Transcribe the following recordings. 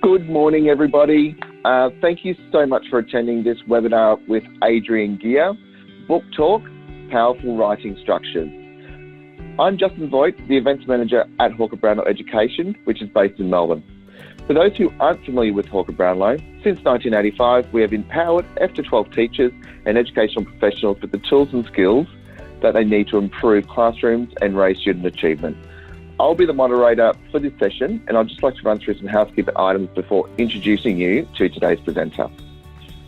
Good morning, everybody. Thank you so much for attending this webinar with Adrienne Gear, Book Talk, Powerful Writing Structures. I'm Justin Voigt, the Events Manager at Hawker Brownlow Education, which is based in Melbourne. For those who aren't familiar with Hawker Brownlow, since 1985, we have empowered F-12 teachers and educational professionals with the tools and skills that they need to improve classrooms and raise student achievement. I'll be the moderator for this session, and I'd just like to run through some housekeeping items before introducing you to today's presenter.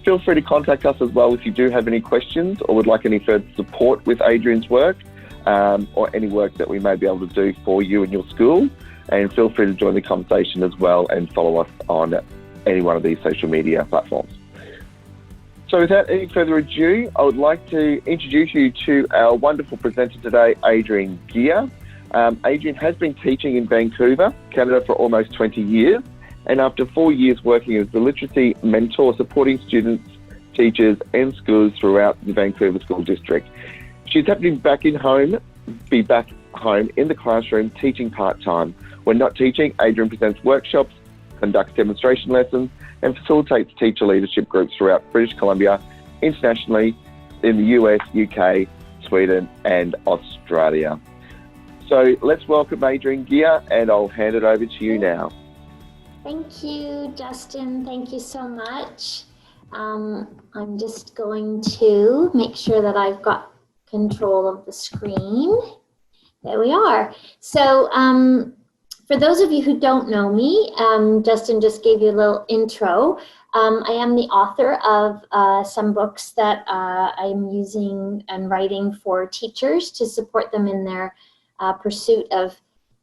Feel free to contact us as well if you do have any questions or would like any further support with Adrienne's work or any work that we may be able to do for you and your school. And feel free to join the conversation as well and follow us on any one of these social media platforms. So without any further ado, I would like to introduce you to our wonderful presenter today, Adrienne Gear. Adrienne has been teaching in Vancouver, Canada for almost 20 years, and after 4 years working as the literacy mentor supporting students, teachers and schools throughout the Vancouver School District. She's happy to be back home in the classroom teaching part-time. When not teaching, Adrienne presents workshops, conducts demonstration lessons and facilitates teacher leadership groups throughout British Columbia, internationally in the US, UK, Sweden and Australia. So let's welcome Adrienne Gear, and I'll hand it over to you now. Thank you, Justin. Thank you so much. I'm just going to make sure that I've got control of the screen. There we are. So for those of you who don't know me, Justin just gave you a little intro. I am the author of some books that I'm using and writing for teachers to support them in their pursuit of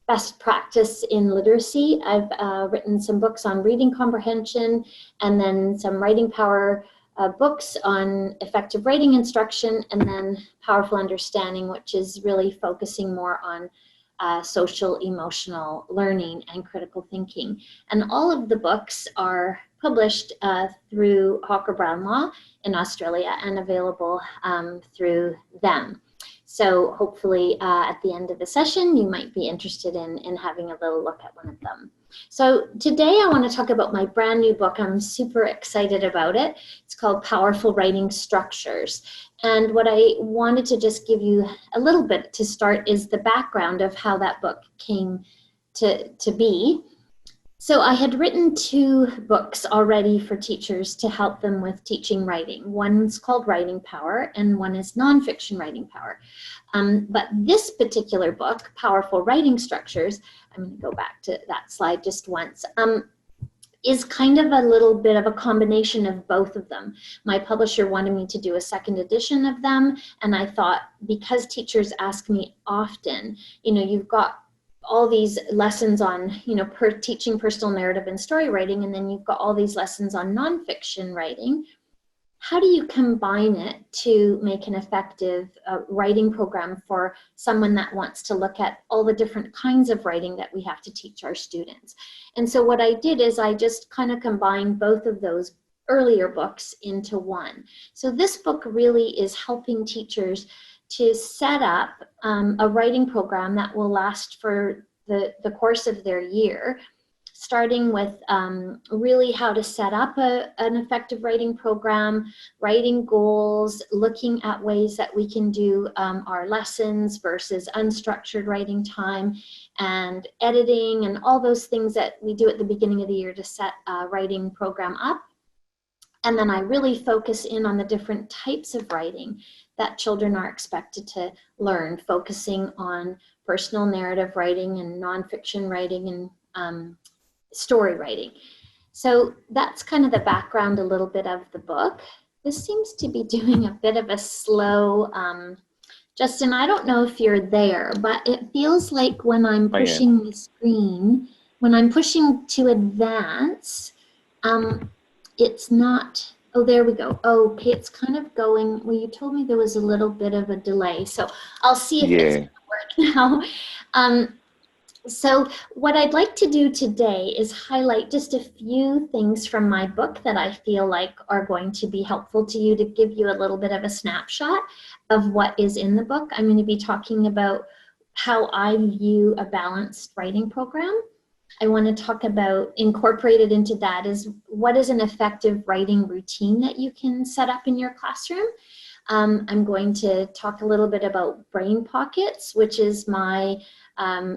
best practice in literacy. I've written some books on reading comprehension and then some writing power books on effective writing instruction, and then powerful understanding, which is really focusing more on social emotional learning and critical thinking. And all of the books are published through Hawker Brownlow in Australia and available through them. So hopefully at the end of the session, you might be interested in having a little look at one of them. So today I want to talk about my brand new book. I'm super excited about it. It's called Powerful Writing Structures. And what I wanted to just give you a little bit to start is the background of how that book came to be. So I had written 2 books already for teachers to help them with teaching writing. One's called Writing Power and one is Nonfiction Writing Power. But this particular book, Powerful Writing Structures, I'm going to go back to that slide just once, is kind of a little bit of a combination of both of them. My publisher wanted me to do a second edition of them, and I thought, because teachers ask me often, you've got all these lessons on, teaching personal narrative and story writing, and then you've got all these lessons on nonfiction writing. How do you combine it to make an effective writing program for someone that wants to look at all the different kinds of writing that we have to teach our students? And so what I did is I just kind of combined both of those earlier books into one. So this book really is helping teachers to set up a writing program that will last for the course of their year, starting with really how to set up an effective writing program, writing goals, looking at ways that we can do our lessons versus unstructured writing time, and editing, and all those things that we do at the beginning of the year to set a writing program up. And then I really focus in on the different types of writing that children are expected to learn, focusing on personal narrative writing and nonfiction writing and story writing. So that's kind of the background a little bit of the book. This seems to be doing a bit of a slow, Justin, I don't know if you're there, but it feels like when I'm pushing the screen, when I'm pushing to advance, it's not, oh, there we go. Oh, okay, it's kind of going, well, you told me there was a little bit of a delay, so I'll see if it's going to work now. So what I'd like to do today is highlight just a few things from my book that I feel like are going to be helpful to you, to give you a little bit of a snapshot of what is in the book. I'm going to be talking about how I view a balanced writing program. I want to talk about, incorporated into that, is what is an effective writing routine that you can set up in your classroom. I'm going to talk a little bit about brain pockets, which is my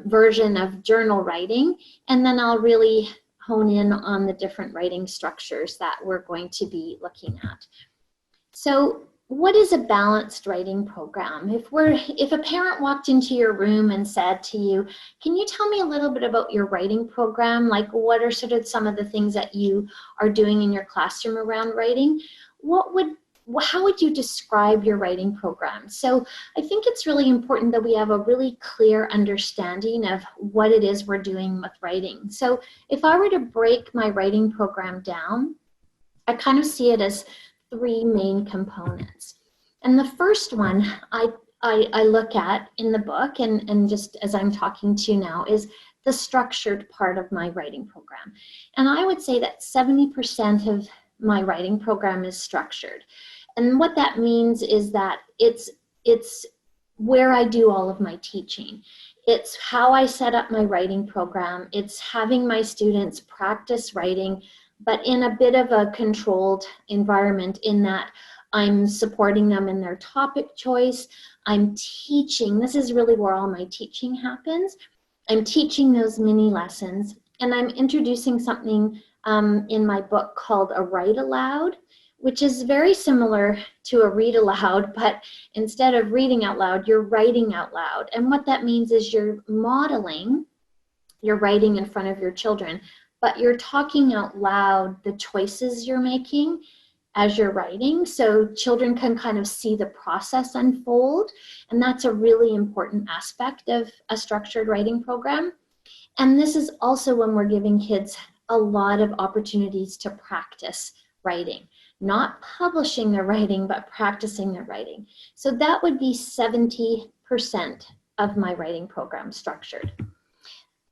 version of journal writing, and then I'll really hone in on the different writing structures that we're going to be looking at. So what is a balanced writing program? If a parent walked into your room and said to you, can you tell me a little bit about your writing program? Like, what are sort of some of the things that you are doing in your classroom around writing? How would you describe your writing program? So I think it's really important that we have a really clear understanding of what it is we're doing with writing. So if I were to break my writing program down, I kind of see it as three main components. And the first one I look at in the book, and just as I'm talking to you now, is the structured part of my writing program. And I would say that 70% of my writing program is structured. And what that means is that it's where I do all of my teaching. It's how I set up my writing program. It's having my students practice writing, but in a bit of a controlled environment, in that I'm supporting them in their topic choice. I'm teaching. This is really where all my teaching happens. I'm teaching those mini lessons, and I'm introducing something in my book called a write aloud, which is very similar to a read aloud, but instead of reading out loud, you're writing out loud. And what that means is you're modeling, you're writing in front of your children, but you're talking out loud the choices you're making as you're writing, so children can kind of see the process unfold. And that's a really important aspect of a structured writing program. And this is also when we're giving kids a lot of opportunities to practice writing, not publishing their writing, but practicing their writing. So that would be 70% of my writing program structured.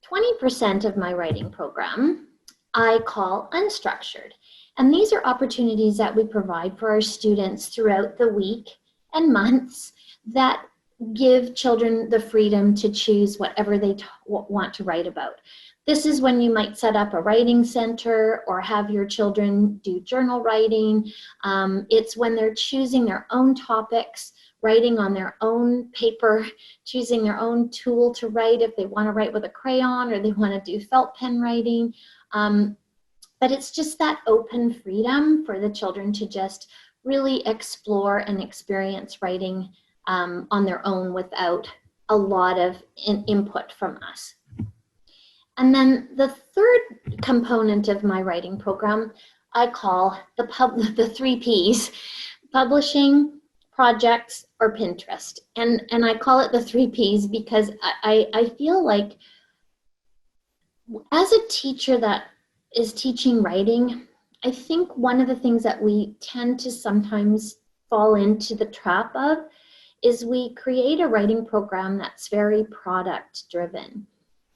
20% of my writing program I call unstructured. And these are opportunities that we provide for our students throughout the week and months that give children the freedom to choose whatever they want to write about. This is when you might set up a writing center or have your children do journal writing. It's when they're choosing their own topics, writing on their own paper, choosing their own tool to write, if they want to write with a crayon or they want to do felt pen writing. But it's just that open freedom for the children to just really explore and experience writing on their own without a lot of input from us. And then the third component of my writing program, I call the 3 Ps: publishing, projects, or Pinterest. And I call it the 3 Ps because I feel like as a teacher that is teaching writing, I think one of the things that we tend to sometimes fall into the trap of is we create a writing program that's very product driven.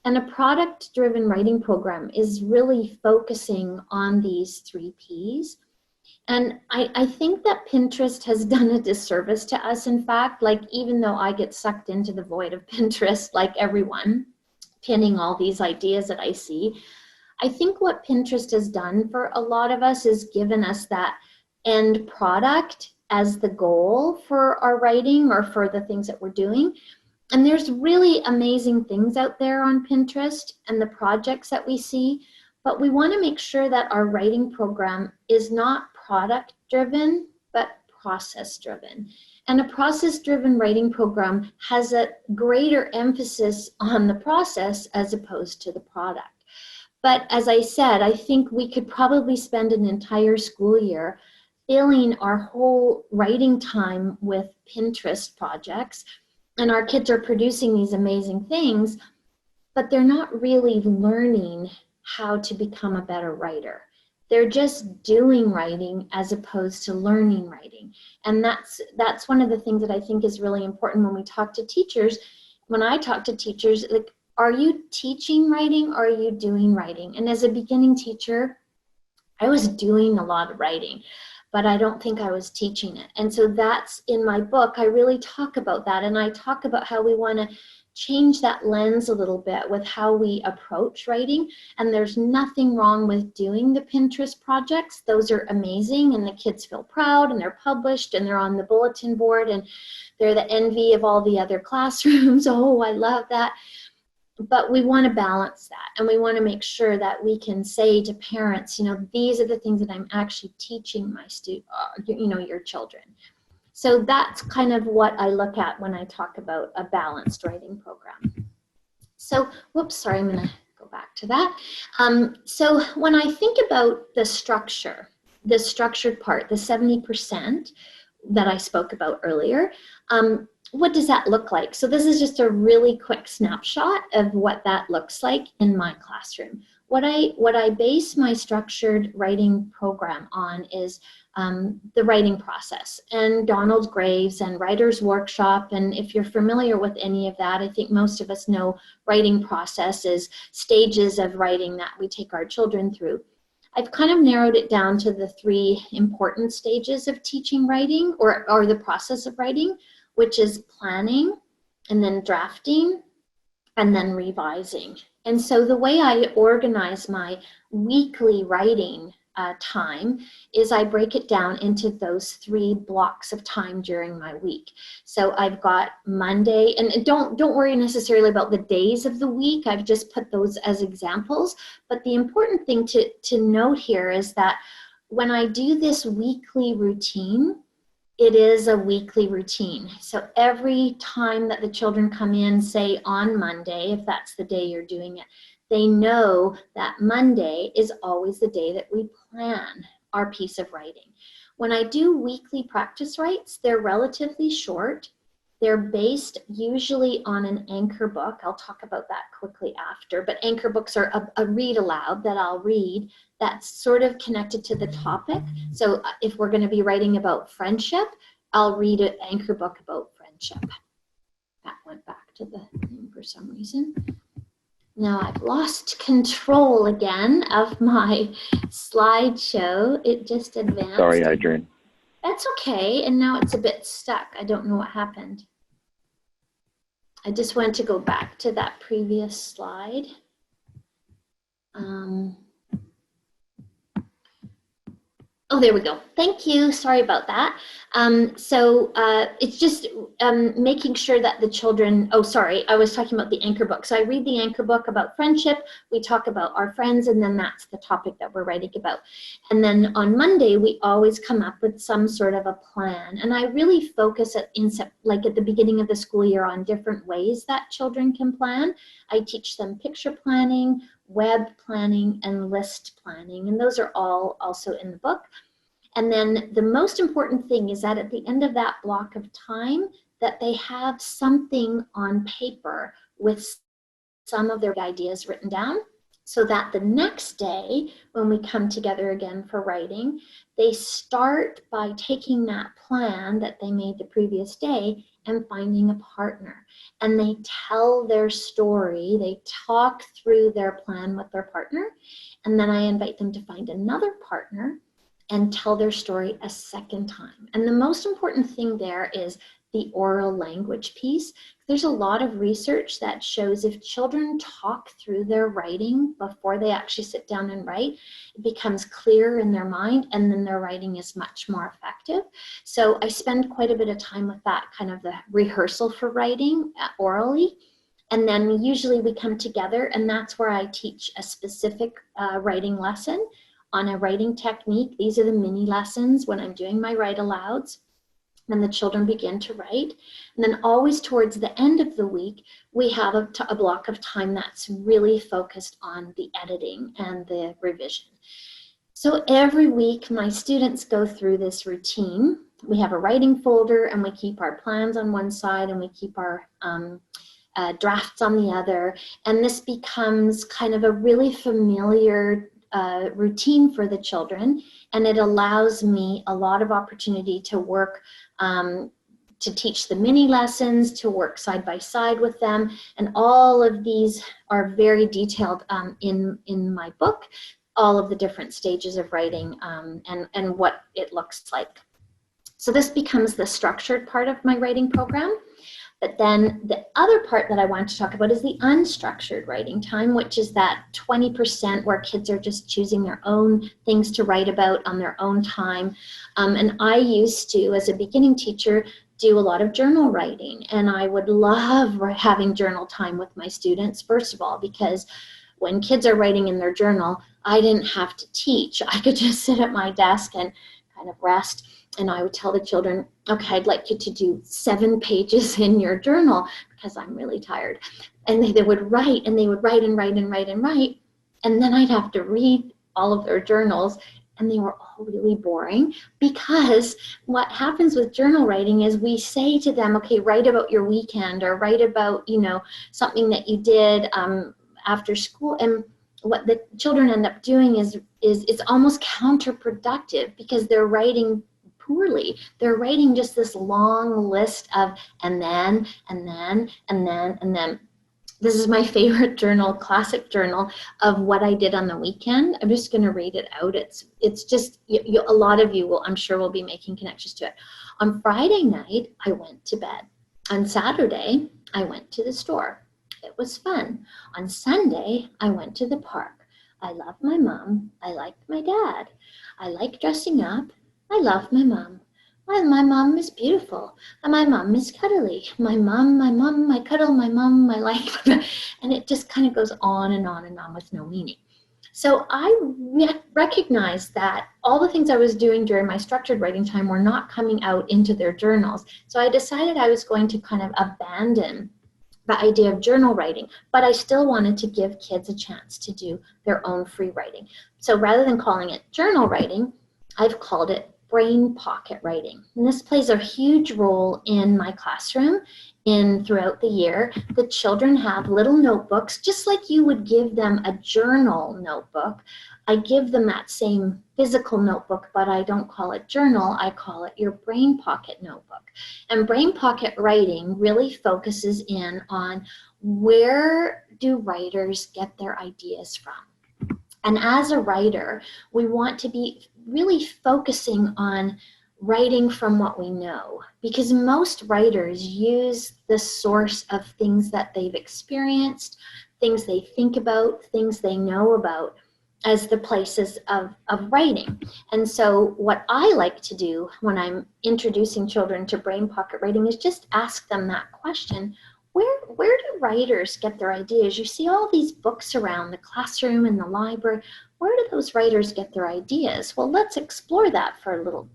And a product-driven writing program is really focusing on these 3 Ps. And I think that Pinterest has done a disservice to us. In fact, like, even though I get sucked into the void of Pinterest, like everyone, pinning all these ideas that I see, I think what Pinterest has done for a lot of us is given us that end product as the goal for our writing or for the things that we're doing. And there's really amazing things out there on Pinterest and the projects that we see, but we want to make sure that our writing program is not product driven, but process driven. And a process driven writing program has a greater emphasis on the process as opposed to the product. But as I said, I think we could probably spend an entire school year filling our whole writing time with Pinterest projects. And our kids are producing these amazing things, but they're not really learning how to become a better writer. They're just doing writing as opposed to learning writing. And that's one of the things that I think is really important when we talk to teachers. When I talk to teachers, like, are you teaching writing or are you doing writing? And as a beginning teacher, I was doing a lot of writing, but I don't think I was teaching it. And so that's in my book. I really talk about that. And I talk about how we want to change that lens a little bit with how we approach writing. And there's nothing wrong with doing the Pinterest projects. Those are amazing, and the kids feel proud, and they're published, and they're on the bulletin board, and they're the envy of all the other classrooms. Oh, I love that. But we want to balance that, and we want to make sure that we can say to parents, you know, these are the things that I'm actually teaching my your children. So that's kind of what I look at when I talk about a balanced writing program. So, whoops, sorry, I'm going to go back to that. So when I think about the structure, the structured part, the 70% that I spoke about earlier, what does that look like? So this is just a really quick snapshot of what that looks like in my classroom. What I base my structured writing program on is the writing process and Donald Graves and Writer's Workshop. And if you're familiar with any of that, I think most of us know writing process is stages of writing that we take our children through. I've kind of narrowed it down to the 3 important stages of teaching writing or the process of writing, which is planning, and then drafting, and then revising. And so the way I organize my weekly writing time is I break it down into those 3 blocks of time during my week. So I've got Monday, and don't worry necessarily about the days of the week. I've just put those as examples. But the important thing to note here is that when I do this weekly routine, it is a weekly routine. So every time that the children come in, say on Monday, if that's the day you're doing it, they know that Monday is always the day that we plan our piece of writing. When I do weekly practice writes, they're relatively short. They're based usually on an anchor book. I'll talk about that quickly after, but anchor books are a read aloud that I'll read that's sort of connected to the topic. So if we're going to be writing about friendship, I'll read an anchor book about friendship. That went back to the thing for some reason. Now I've lost control again of my slideshow. It just advanced. Sorry, Adrienne. That's okay, and now it's a bit stuck. I don't know what happened. I just want to go back to that previous slide. Oh, there we go. Thank you. Sorry about that. It's just making sure that the children, oh, sorry, I was talking about the anchor book. So I read the anchor book about friendship. We talk about our friends, and then that's the topic that we're writing about. And then on Monday, we always come up with some sort of a plan. And I really focus at the beginning of the school year on different ways that children can plan. I teach them picture planning, web planning, and list planning, and those are all also in the book. And then the most important thing is that at the end of that block of time, that they have something on paper with some of their ideas written down, so that the next day when we come together again for writing, they start by taking that plan that they made the previous day and finding a partner. And they tell their story, they talk through their plan with their partner, and then I invite them to find another partner and tell their story a second time. And the most important thing there is the oral language piece. There's a lot of research that shows if children talk through their writing before they actually sit down and write, it becomes clearer in their mind, and then their writing is much more effective. So I spend quite a bit of time with that kind of the rehearsal for writing orally. And then usually we come together, and that's where I teach a specific writing lesson on a writing technique. These are the mini lessons when I'm doing my write alouds. Then the children begin to write. And then always towards the end of the week, we have a block of time that's really focused on the editing and the revision. So every week, my students go through this routine. We have a writing folder, and we keep our plans on one side, and we keep our drafts on the other. And this becomes kind of a really familiar routine for the children, and it allows me a lot of opportunity to work to teach the mini lessons, to work side by side with them, and all of these are very detailed in my book, all of the different stages of writing and what it looks like. So this becomes the structured part of my writing program. But then the other part that I want to talk about is the unstructured writing time, which is that 20% where kids are just choosing their own things to write about on their own time. And I used to, as a beginning teacher, do a lot of journal writing. And I would love having journal time with my students, first of all, because when kids are writing in their journal, I didn't have to teach. I could just sit at my desk and kind of rest. And I would tell the children, okay, I'd like you to do 7 pages in your journal because I'm really tired. And they would write, and they would write and write and write and write. And then I'd have to read all of their journals, and they were all really boring, because what happens with journal writing is we say to them, okay, write about your weekend, or write about, you know, something that you did after school. And what the children end up doing is it's almost counterproductive, because they're writing poorly. They're writing just this long list of and then, and then, and then, and then. This is my favorite journal, classic journal, of what I did on the weekend. I'm just going to read it out. It's just, a lot of you will, I'm sure, will be making connections to it. On Friday night, I went to bed. On Saturday, I went to the store. It was fun. On Sunday, I went to the park. I loved my mom. I liked my dad. I like dressing up. I love my mom. My mom is beautiful. And my mom is cuddly. My mom, my cuddle, my mom, my life. And it just kind of goes on and on and on with no meaning. So I recognized that all the things I was doing during my structured writing time were not coming out into their journals. So I decided I was going to kind of abandon the idea of journal writing, but I still wanted to give kids a chance to do their own free writing. So rather than calling it journal writing, I've called it brain pocket writing. And this plays a huge role in my classroom throughout the year. The children have little notebooks, just like you would give them a journal notebook. I give them that same physical notebook, but I don't call it journal. I call it your brain pocket notebook. And brain pocket writing really focuses in on where do writers get their ideas from. And as a writer, we want to be really focusing on writing from what we know, because most writers use the source of things that they've experienced, things they think about, things they know about, as the places of writing. And so what I like to do when I'm introducing children to brain pocket writing is just ask them that question. Where do writers get their ideas? You see all these books around the classroom and the library. Where do those writers get their ideas? Well, let's explore that for a little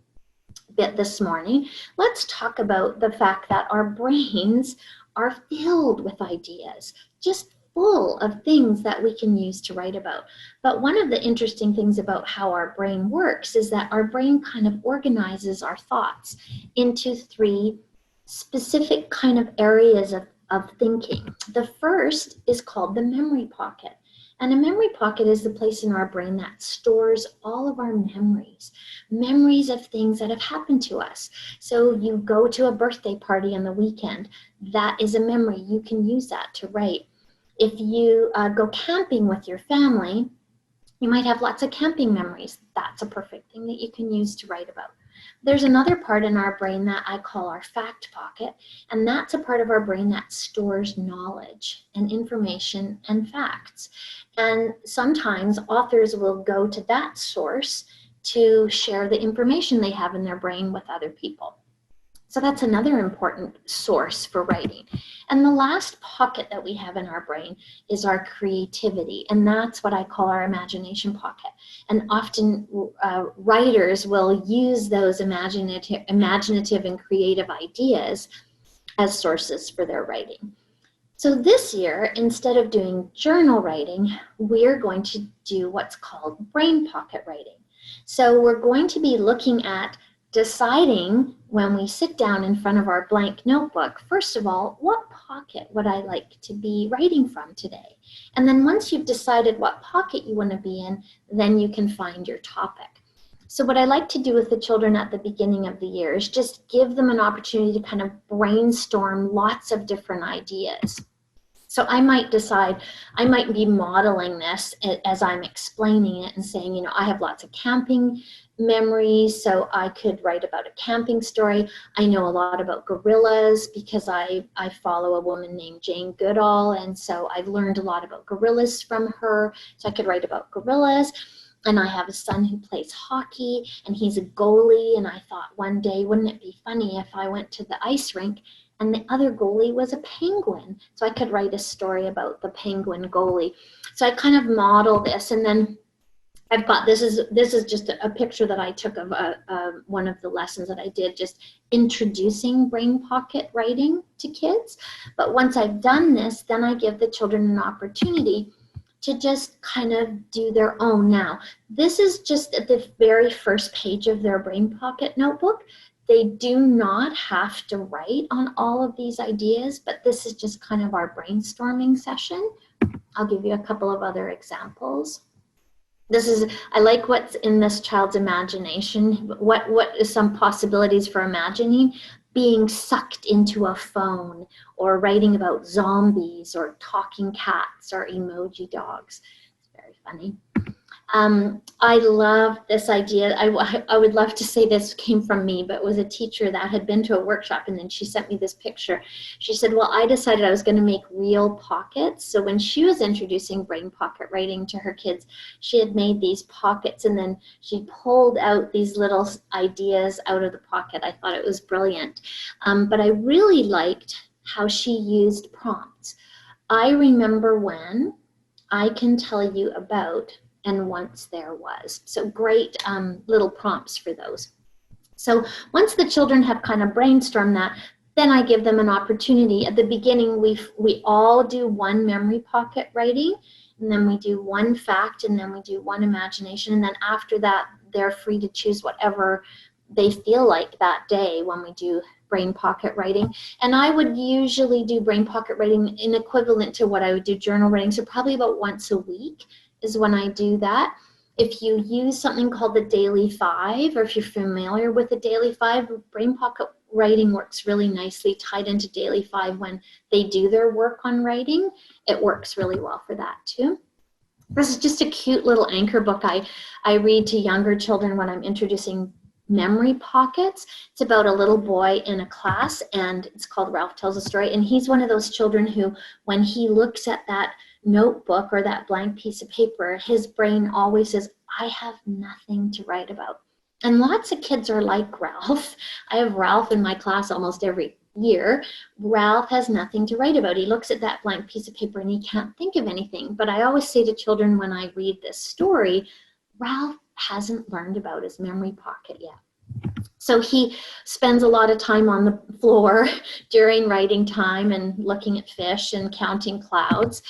bit this morning. Let's talk about the fact that our brains are filled with ideas, just full of things that we can use to write about. But one of the interesting things about how our brain works is that our brain kind of organizes our thoughts into 3 specific kind of areas of thinking. The first is called the memory pocket. And a memory pocket is the place in our brain that stores all of our memories of things that have happened to us. So you go to a birthday party on the weekend, that is a memory. You can use that to write. If you go camping with your family, you might have lots of camping memories. That's a perfect thing that you can use to write about. There's another part in our brain that I call our fact pocket, and that's a part of our brain that stores knowledge and information and facts. And sometimes authors will go to that source to share the information they have in their brain with other people. So that's another important source for writing. And the last pocket that we have in our brain is our creativity, and that's what I call our imagination pocket. And often writers will use those imaginative and creative ideas as sources for their writing. So this year, instead of doing journal writing, we're going to do what's called brain pocket writing. So we're going to be looking at deciding when we sit down in front of our blank notebook, first of all, what pocket would I like to be writing from today? And then once you've decided what pocket you want to be in, then you can find your topic. So what I like to do with the children at the beginning of the year is just give them an opportunity to kind of brainstorm lots of different ideas. So I might decide, I might be modeling this as I'm explaining it and saying, you know, I have lots of camping memories, so I could write about a camping story. I know a lot about gorillas because I follow a woman named Jane Goodall, and so I've learned a lot about gorillas from her, so I could write about gorillas. And I have a son who plays hockey, and he's a goalie, and I thought one day, wouldn't it be funny if I went to the ice rink and the other goalie was a penguin? So I could write a story about the penguin goalie. So I kind of model this, and then I've got, this is just a picture that I took of one of the lessons that I did, just introducing brain pocket writing to kids. But once I've done this, then I give the children an opportunity to just kind of do their own. Now, this is just at the very first page of their brain pocket notebook. They do not have to write on all of these ideas, but this is just kind of our brainstorming session. I'll give you a couple of other examples. This is, I like what's in this child's imagination. What is some possibilities for imagining being sucked into a phone, or writing about zombies or talking cats or emoji dogs. It's very funny. I love this idea. I would love to say this came from me, but it was a teacher that had been to a workshop, and then she sent me this picture. She said, well, I decided I was going to make real pockets. So when she was introducing brain pocket writing to her kids, she had made these pockets, and then she pulled out these little ideas out of the pocket. I thought it was brilliant. But I really liked how she used prompts. I remember when, I can tell you about, and once there was. So great little prompts for those. So once the children have kind of brainstormed that, then I give them an opportunity. At the beginning, we all do one memory pocket writing, and then we do one fact, and then we do one imagination. And then after that, they're free to choose whatever they feel like that day when we do brain pocket writing. And I would usually do brain pocket writing in equivalent to what I would do journal writing, so probably about once a week is when I do that. If you use something called the Daily 5, or if you're familiar with the Daily 5, brain pocket writing works really nicely tied into Daily 5 when they do their work on writing. It works really well for that too. This is just a cute little anchor book I read to younger children when I'm introducing memory pockets. It's about a little boy in a class, and it's called Ralph Tells a Story. And he's one of those children who, when he looks at that notebook or that blank piece of paper, his brain always says, I have nothing to write about. And lots of kids are like Ralph. I have Ralph in my class almost every year. Ralph has nothing to write about. He looks at that blank piece of paper and he can't think of anything. But I always say to children when I read this story, Ralph hasn't learned about his memory pocket yet. So he spends a lot of time on the floor during writing time and looking at fish and counting clouds.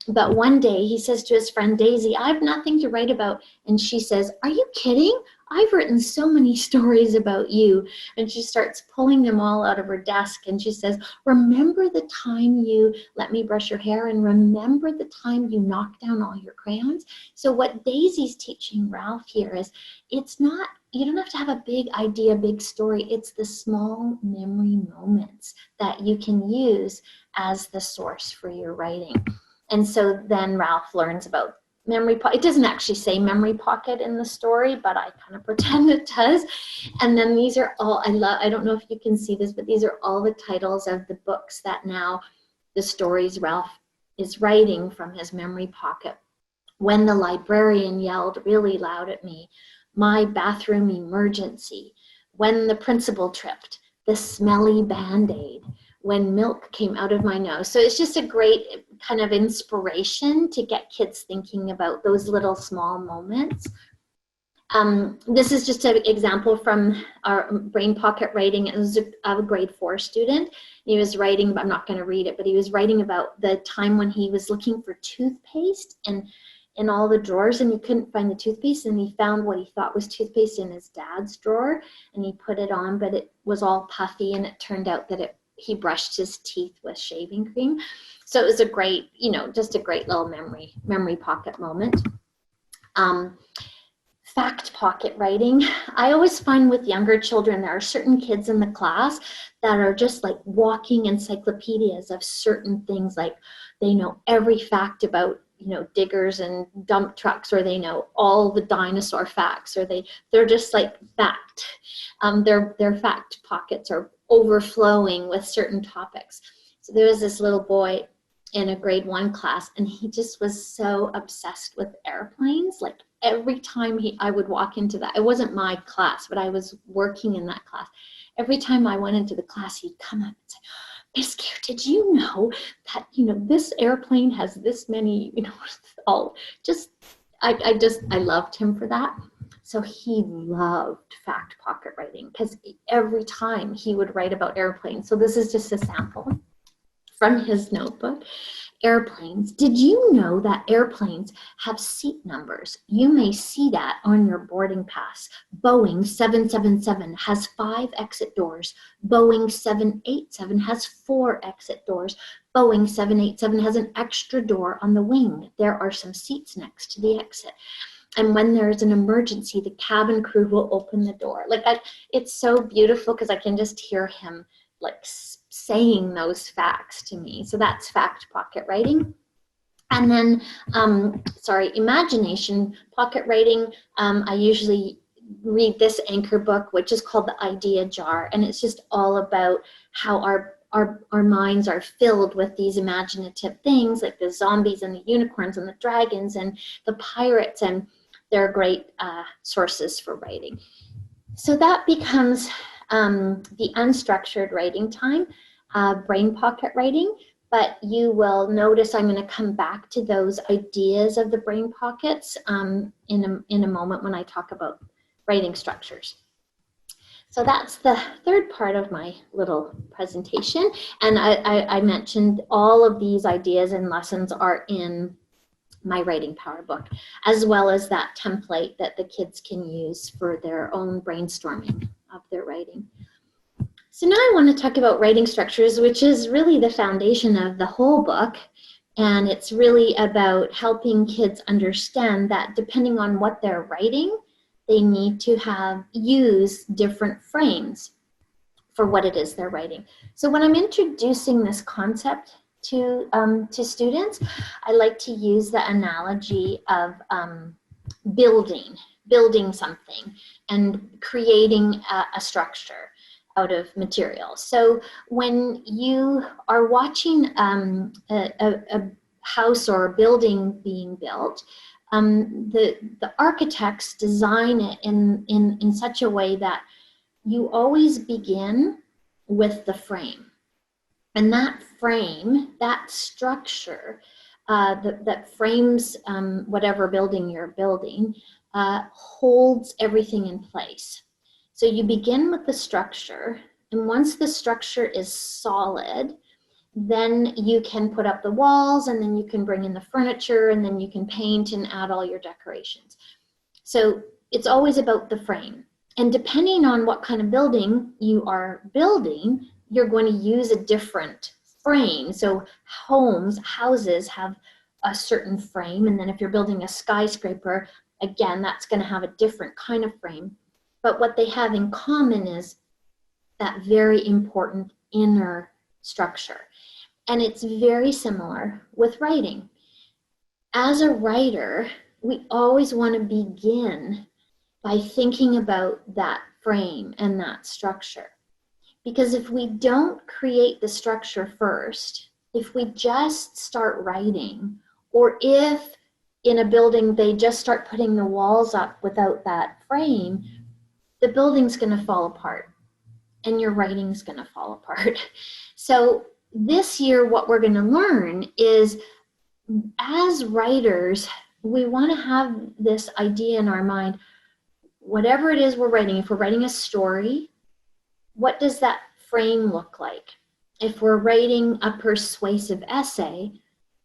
But one day he says to his friend Daisy, I have nothing to write about. And she says, are you kidding? I've written so many stories about you. And she starts pulling them all out of her desk. And she says, remember the time you let me brush your hair? And remember the time you knocked down all your crayons? So what Daisy's teaching Ralph here is, it's not, you don't have to have a big idea, big story. It's the small memory moments that you can use as the source for your writing. And so then Ralph learns about memory pocket. It doesn't actually say memory pocket in the story, but I kind of pretend it does. And then these are all, I don't know if you can see this, but these are all the titles of the books that now the stories Ralph is writing from his memory pocket. When the librarian yelled really loud at me, my bathroom emergency, when the principal tripped, the smelly Band-Aid, when milk came out of my nose. So it's just a great kind of inspiration to get kids thinking about those little small moments. This is just an example from our brain pocket writing. It was a grade 4 student. He was writing, I'm not going to read it, but he was writing about the time when he was looking for toothpaste and in all the drawers, and he couldn't find the toothpaste, and he found what he thought was toothpaste in his dad's drawer, and he put it on, but it was all puffy, and it turned out that he brushed his teeth with shaving cream. So it was a great, just a great little memory pocket moment. fact pocket writing. I always find with younger children, there are certain kids in the class that are just like walking encyclopedias of certain things. Like they know every fact about, you know, diggers and dump trucks, or they know all the dinosaur facts, or they're just like fact. Their fact pockets are overflowing with certain topics. So there was this little boy in a grade 1 class, and he just was so obsessed with airplanes. Like every time I would walk into that, it wasn't my class, but I was working in that class. Every time I went into the class, he'd come up and say, Miss Gear, did you know that, you know, this airplane has this many, you know, all just, I loved him for that. So he loved fact pocket writing because every time he would write about airplanes. So this is just a sample from his notebook. Airplanes. Did you know that airplanes have seat numbers? You may see that on your boarding pass. Boeing 777 has 5 exit doors. Boeing 787 has 4 exit doors. Boeing 787 has an extra door on the wing. There are some seats next to the exit. And when there's an emergency, the cabin crew will open the door. Like it's so beautiful because I can just hear him like saying those facts to me. So that's fact pocket writing. And then, imagination pocket writing. I usually read this anchor book, which is called The Idea Jar. And it's just all about how our minds are filled with these imaginative things, like the zombies and the unicorns and the dragons and the pirates, and they're great sources for writing. So that becomes the unstructured writing time, brain pocket writing. But you will notice I'm going to come back to those ideas of the brain pockets in a moment when I talk about writing structures. So that's the third part of my little presentation. And I mentioned all of these ideas and lessons are in my Writing Power book, as well as that template that the kids can use for their own brainstorming of their writing. So now I want to talk about writing structures, which is really the foundation of the whole book. And it's really about helping kids understand that depending on what they're writing, they need to use different frames for what it is they're writing. So when I'm introducing this concept to students, I like to use the analogy of building something and creating a structure out of material. So when you are watching a house or a building being built, the architects design it in such a way that you always begin with the frame. And that frame, that structure that frames whatever building you're building, holds everything in place. So you begin with the structure, and once the structure is solid, then you can put up the walls, and then you can bring in the furniture, and then you can paint and add all your decorations. So it's always about the frame. And depending on what kind of building you are building, you're going to use a different frame. So houses have a certain frame, and then if you're building a skyscraper, again, that's going to have a different kind of frame. But what they have in common is that very important inner structure. And it's very similar with writing. As a writer, we always want to begin by thinking about that frame and that structure. Because if we don't create the structure first, if we just start writing, or if in a building they just start putting the walls up without that frame, the building's going to fall apart and your writing's going to fall apart. So this year, what we're going to learn is, as writers, we want to have this idea in our mind, whatever it is we're writing. If we're writing a story, what does that frame look like? If we're writing a persuasive essay,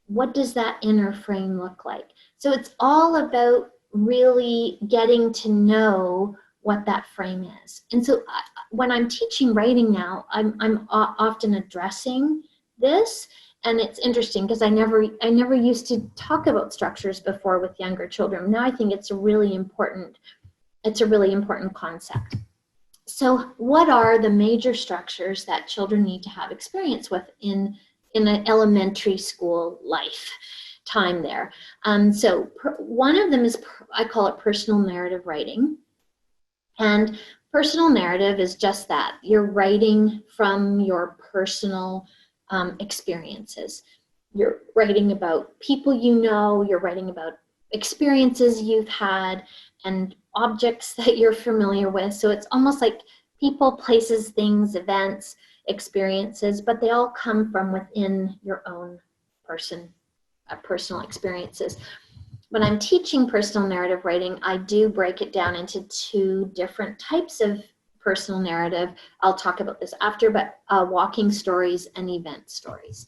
what does that inner frame look like? So it's all about really getting to know what that frame is. And so when I'm teaching writing now, I'm often addressing this, And it's interesting because I never used to talk about structures before with younger children. Now I think it's a really important concept. So what are the major structures that children need to have experience with in an elementary school life time there? So one of them is, I call it personal narrative writing. And personal narrative is just that. You're writing from your personal experiences. You're writing about people you know, you're writing about experiences you've had and objects that you're familiar with. So it's almost like people, places, things, events, experiences, but they all come from within your own personal experiences. When I'm teaching personal narrative writing, I do break it down into two different types of personal narrative. I'll talk about this after, but walking stories and event stories.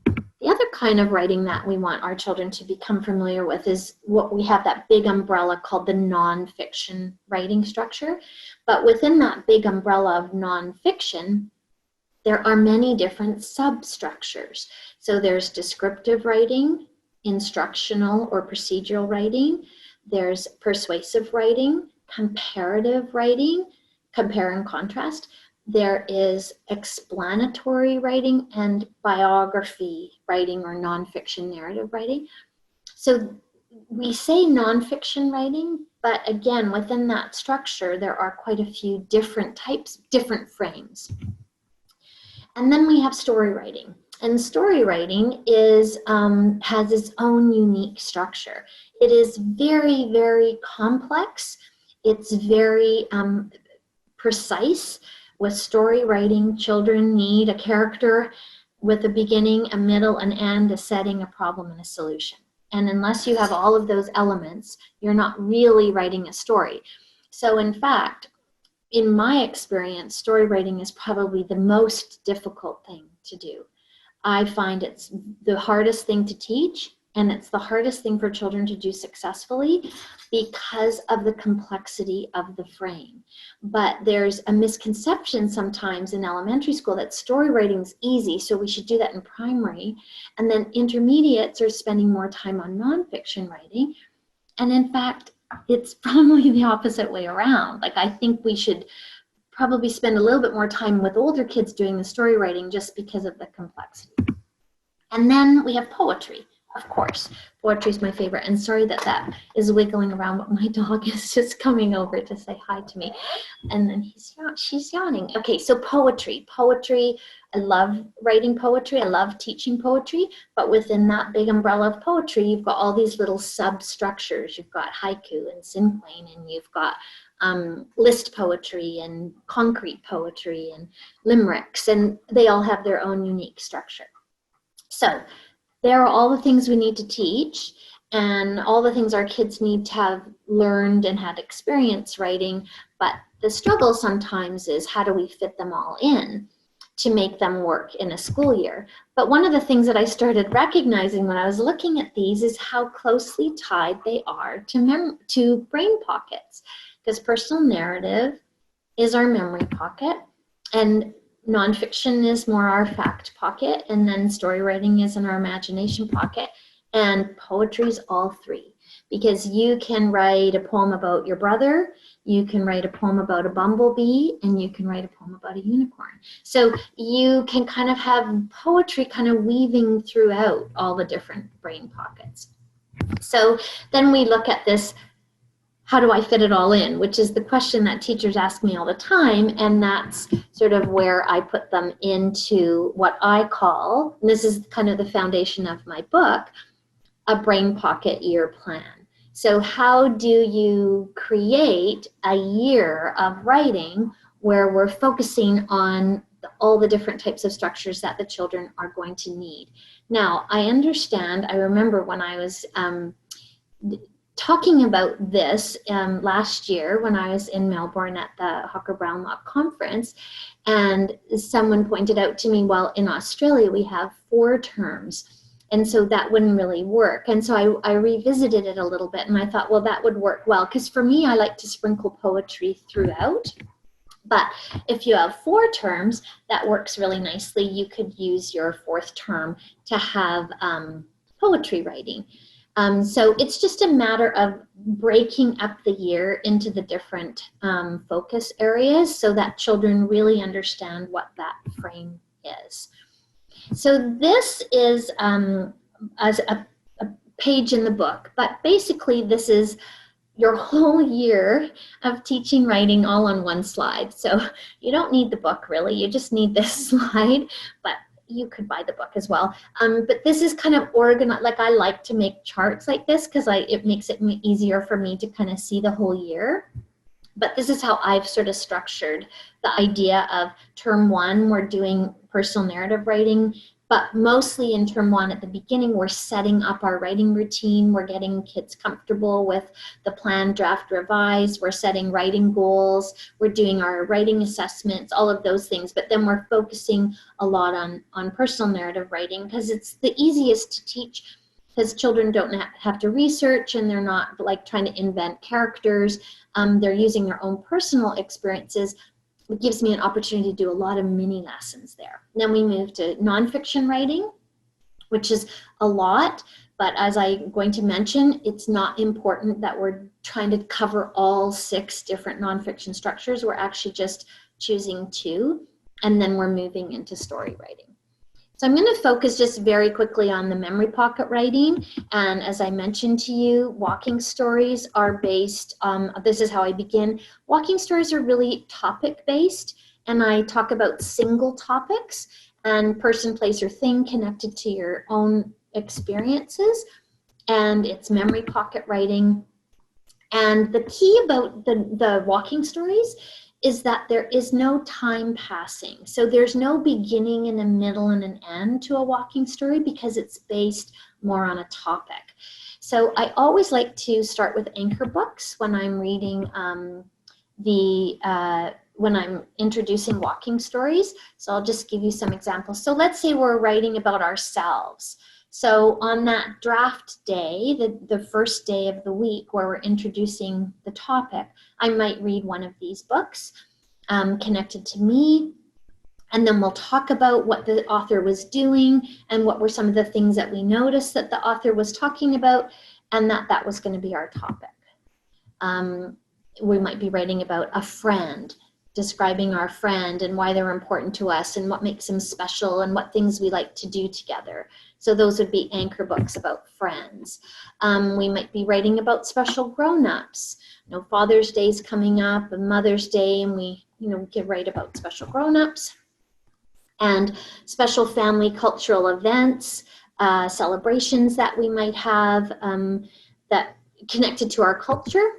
The other kind of writing that we want our children to become familiar with is what we have, that big umbrella called the nonfiction writing structure. But within that big umbrella of nonfiction, there are many different substructures. So there's descriptive writing, instructional or procedural writing, there's persuasive writing, comparative writing, compare and contrast. There is explanatory writing and biography writing or nonfiction narrative writing. So we say nonfiction writing, but again, within that structure, there are quite a few different types, different frames. And then we have story writing. And story writing is, has its own unique structure. It is very, very complex. It's very precise. With story writing, children need a character with a beginning, a middle, an end, a setting, a problem, and a solution. And unless you have all of those elements, you're not really writing a story. So in fact, in my experience, story writing is probably the most difficult thing to do. I find it's the hardest thing to teach, and it's the hardest thing for children to do successfully because of the complexity of the frame. But there's a misconception sometimes in elementary school that story writing is easy, so we should do that in primary. And then intermediates are spending more time on nonfiction writing. And in fact, it's probably the opposite way around. Like, I think we should probably spend a little bit more time with older kids doing the story writing just because of the complexity. And then we have poetry, of course. Poetry is my favorite. And sorry that that is wiggling around, but my dog is just coming over to say hi to me. And then she's yawning. Okay, so poetry. Poetry, I love writing poetry. I love teaching poetry. But within that big umbrella of poetry, you've got all these little substructures. You've got haiku and synclain, and you've got list poetry and concrete poetry and limericks, and they all have their own unique structure. So there are all the things we need to teach and all the things our kids need to have learned and had experience writing, but the struggle sometimes is how do we fit them all in to make them work in a school year. But one of the things that I started recognizing when I was looking at these is how closely tied they are to brain pockets. Because personal narrative is our memory pocket, and nonfiction is more our fact pocket, and then story writing is in our imagination pocket, and poetry is all three. Because you can write a poem about your brother, you can write a poem about a bumblebee, and you can write a poem about a unicorn. So you can kind of have poetry kind of weaving throughout all the different brain pockets. So then we look at this, how do I fit it all in? Which is the question that teachers ask me all the time, and that's sort of where I put them into what I call, and this is kind of the foundation of my book, a brain pocket year plan. So how do you create a year of writing where we're focusing on all the different types of structures that the children are going to need? Now, I understand, I remember when I was talking about this last year when I was in Melbourne at the Hawker Brownlock conference, and someone pointed out to me, well, in Australia we have 4 terms, and so that wouldn't really work. And so I revisited it a little bit, and I thought, well, that would work well, because for me, I like to sprinkle poetry throughout, But if you have 4 terms, that works really nicely. You could use your 4th term to have poetry writing. So it's just a matter of breaking up the year into the different focus areas so that children really understand what that frame is. So this is as a page in the book, but basically this is your whole year of teaching writing all on one slide. So you don't need the book really, you just need this slide, but you could buy the book as well. But this is kind of organized, like I like to make charts like this because it makes it easier for me to kind of see the whole year. But this is how I've sort of structured the idea of term 1, we're doing personal narrative writing, but mostly in term 1 at the beginning, we're setting up our writing routine. We're getting kids comfortable with the plan, draft, revise. We're setting writing goals. We're doing our writing assessments, all of those things. But then we're focusing a lot on personal narrative writing because it's the easiest to teach because children don't have to research and they're not like trying to invent characters. They're using their own personal experiences. It gives me an opportunity to do a lot of mini lessons there. Then we move to nonfiction writing, which is a lot, but as I'm going to mention, it's not important that we're trying to cover all 6 different nonfiction structures. We're actually just choosing 2, and then we're moving into story writing. So I'm going to focus just very quickly on the memory pocket writing. And as I mentioned to you, walking stories are based, this is how I begin. Walking stories are really topic based, and I talk about single topics and person, place, or thing connected to your own experiences. And it's memory pocket writing. And the key about the walking stories is that there is no time passing. So there's no beginning and a middle and an end to a walking story because it's based more on a topic. So I always like to start with anchor books when I'm reading when I'm introducing walking stories. So I'll just give you some examples. So let's say we're writing about ourselves. So on that draft day, the first day of the week where we're introducing the topic, I might read one of these books connected to me, and then we'll talk about what the author was doing and what were some of the things that we noticed that the author was talking about, and that was going to be our topic. We might be writing about a friend, describing our friend and why they're important to us and what makes them special and what things we like to do together. So those would be anchor books about friends. We might be writing about special grown-ups. You know, Father's Day is coming up and Mother's Day, and we can write about special grown-ups and special family cultural events, celebrations that we might have that connected to our culture,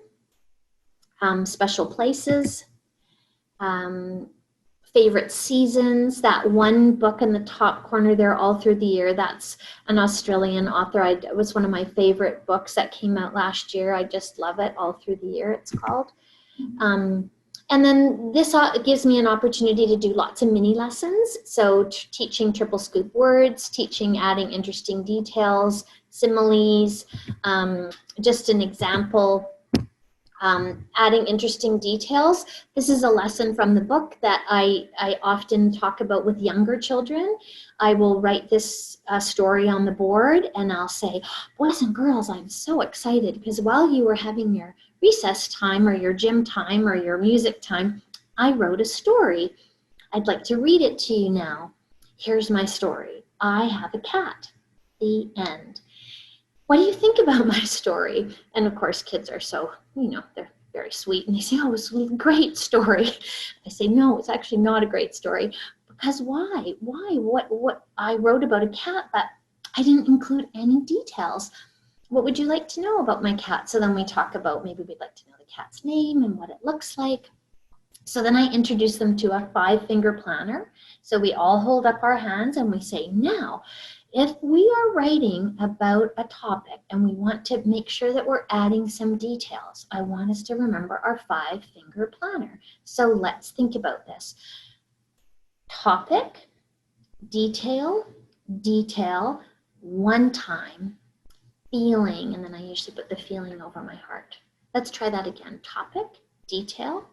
special places, favorite seasons. That one book in the top corner there all through the year, that's an Australian author. It was one of my favorite books that came out last year. I just love it, All Through the Year it's called. And then this gives me an opportunity to do lots of mini lessons. So teaching triple scoop words, adding interesting details, similes, just an example. Adding interesting details. This is a lesson from the book that I often talk about with younger children. I will write this story on the board and I'll say, boys and girls, I'm so excited because while you were having your recess time or your gym time or your music time, I wrote a story. I'd like to read it to you now. Here's my story. I have a cat. The end. What do you think about my story? And of course, kids are so, they're very sweet. And they say, oh, it's a great story. I say, no, it's actually not a great story. Because why? What I wrote about a cat, but I didn't include any details. What would you like to know about my cat? So then we talk about, maybe we'd like to know the cat's name and what it looks like. So then I introduce them to a 5-finger planner. So we all hold up our hands and we say, now, if we are writing about a topic and we want to make sure that we're adding some details, I want us to remember our 5-finger planner. So let's think about this. Topic, detail, one time, feeling, and then I usually put the feeling over my heart. Let's try that again. Topic, detail,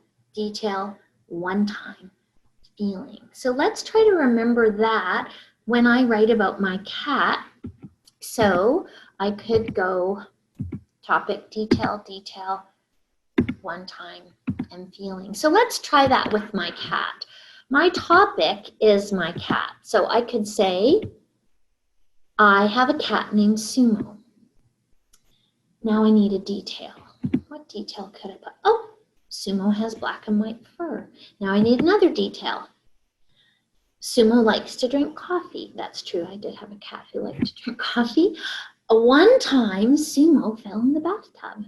one time, feeling. So let's try to remember that when I write about my cat. So I could go topic, detail, detail, one time, and feeling. So let's try that with my cat. My topic is my cat. So I could say, I have a cat named Sumo. Now I need a detail. What detail could I put? Oh, Sumo has black and white fur. Now I need another detail. Sumo likes to drink coffee. That's true. I did have a cat who liked to drink coffee. One time, Sumo fell in the bathtub,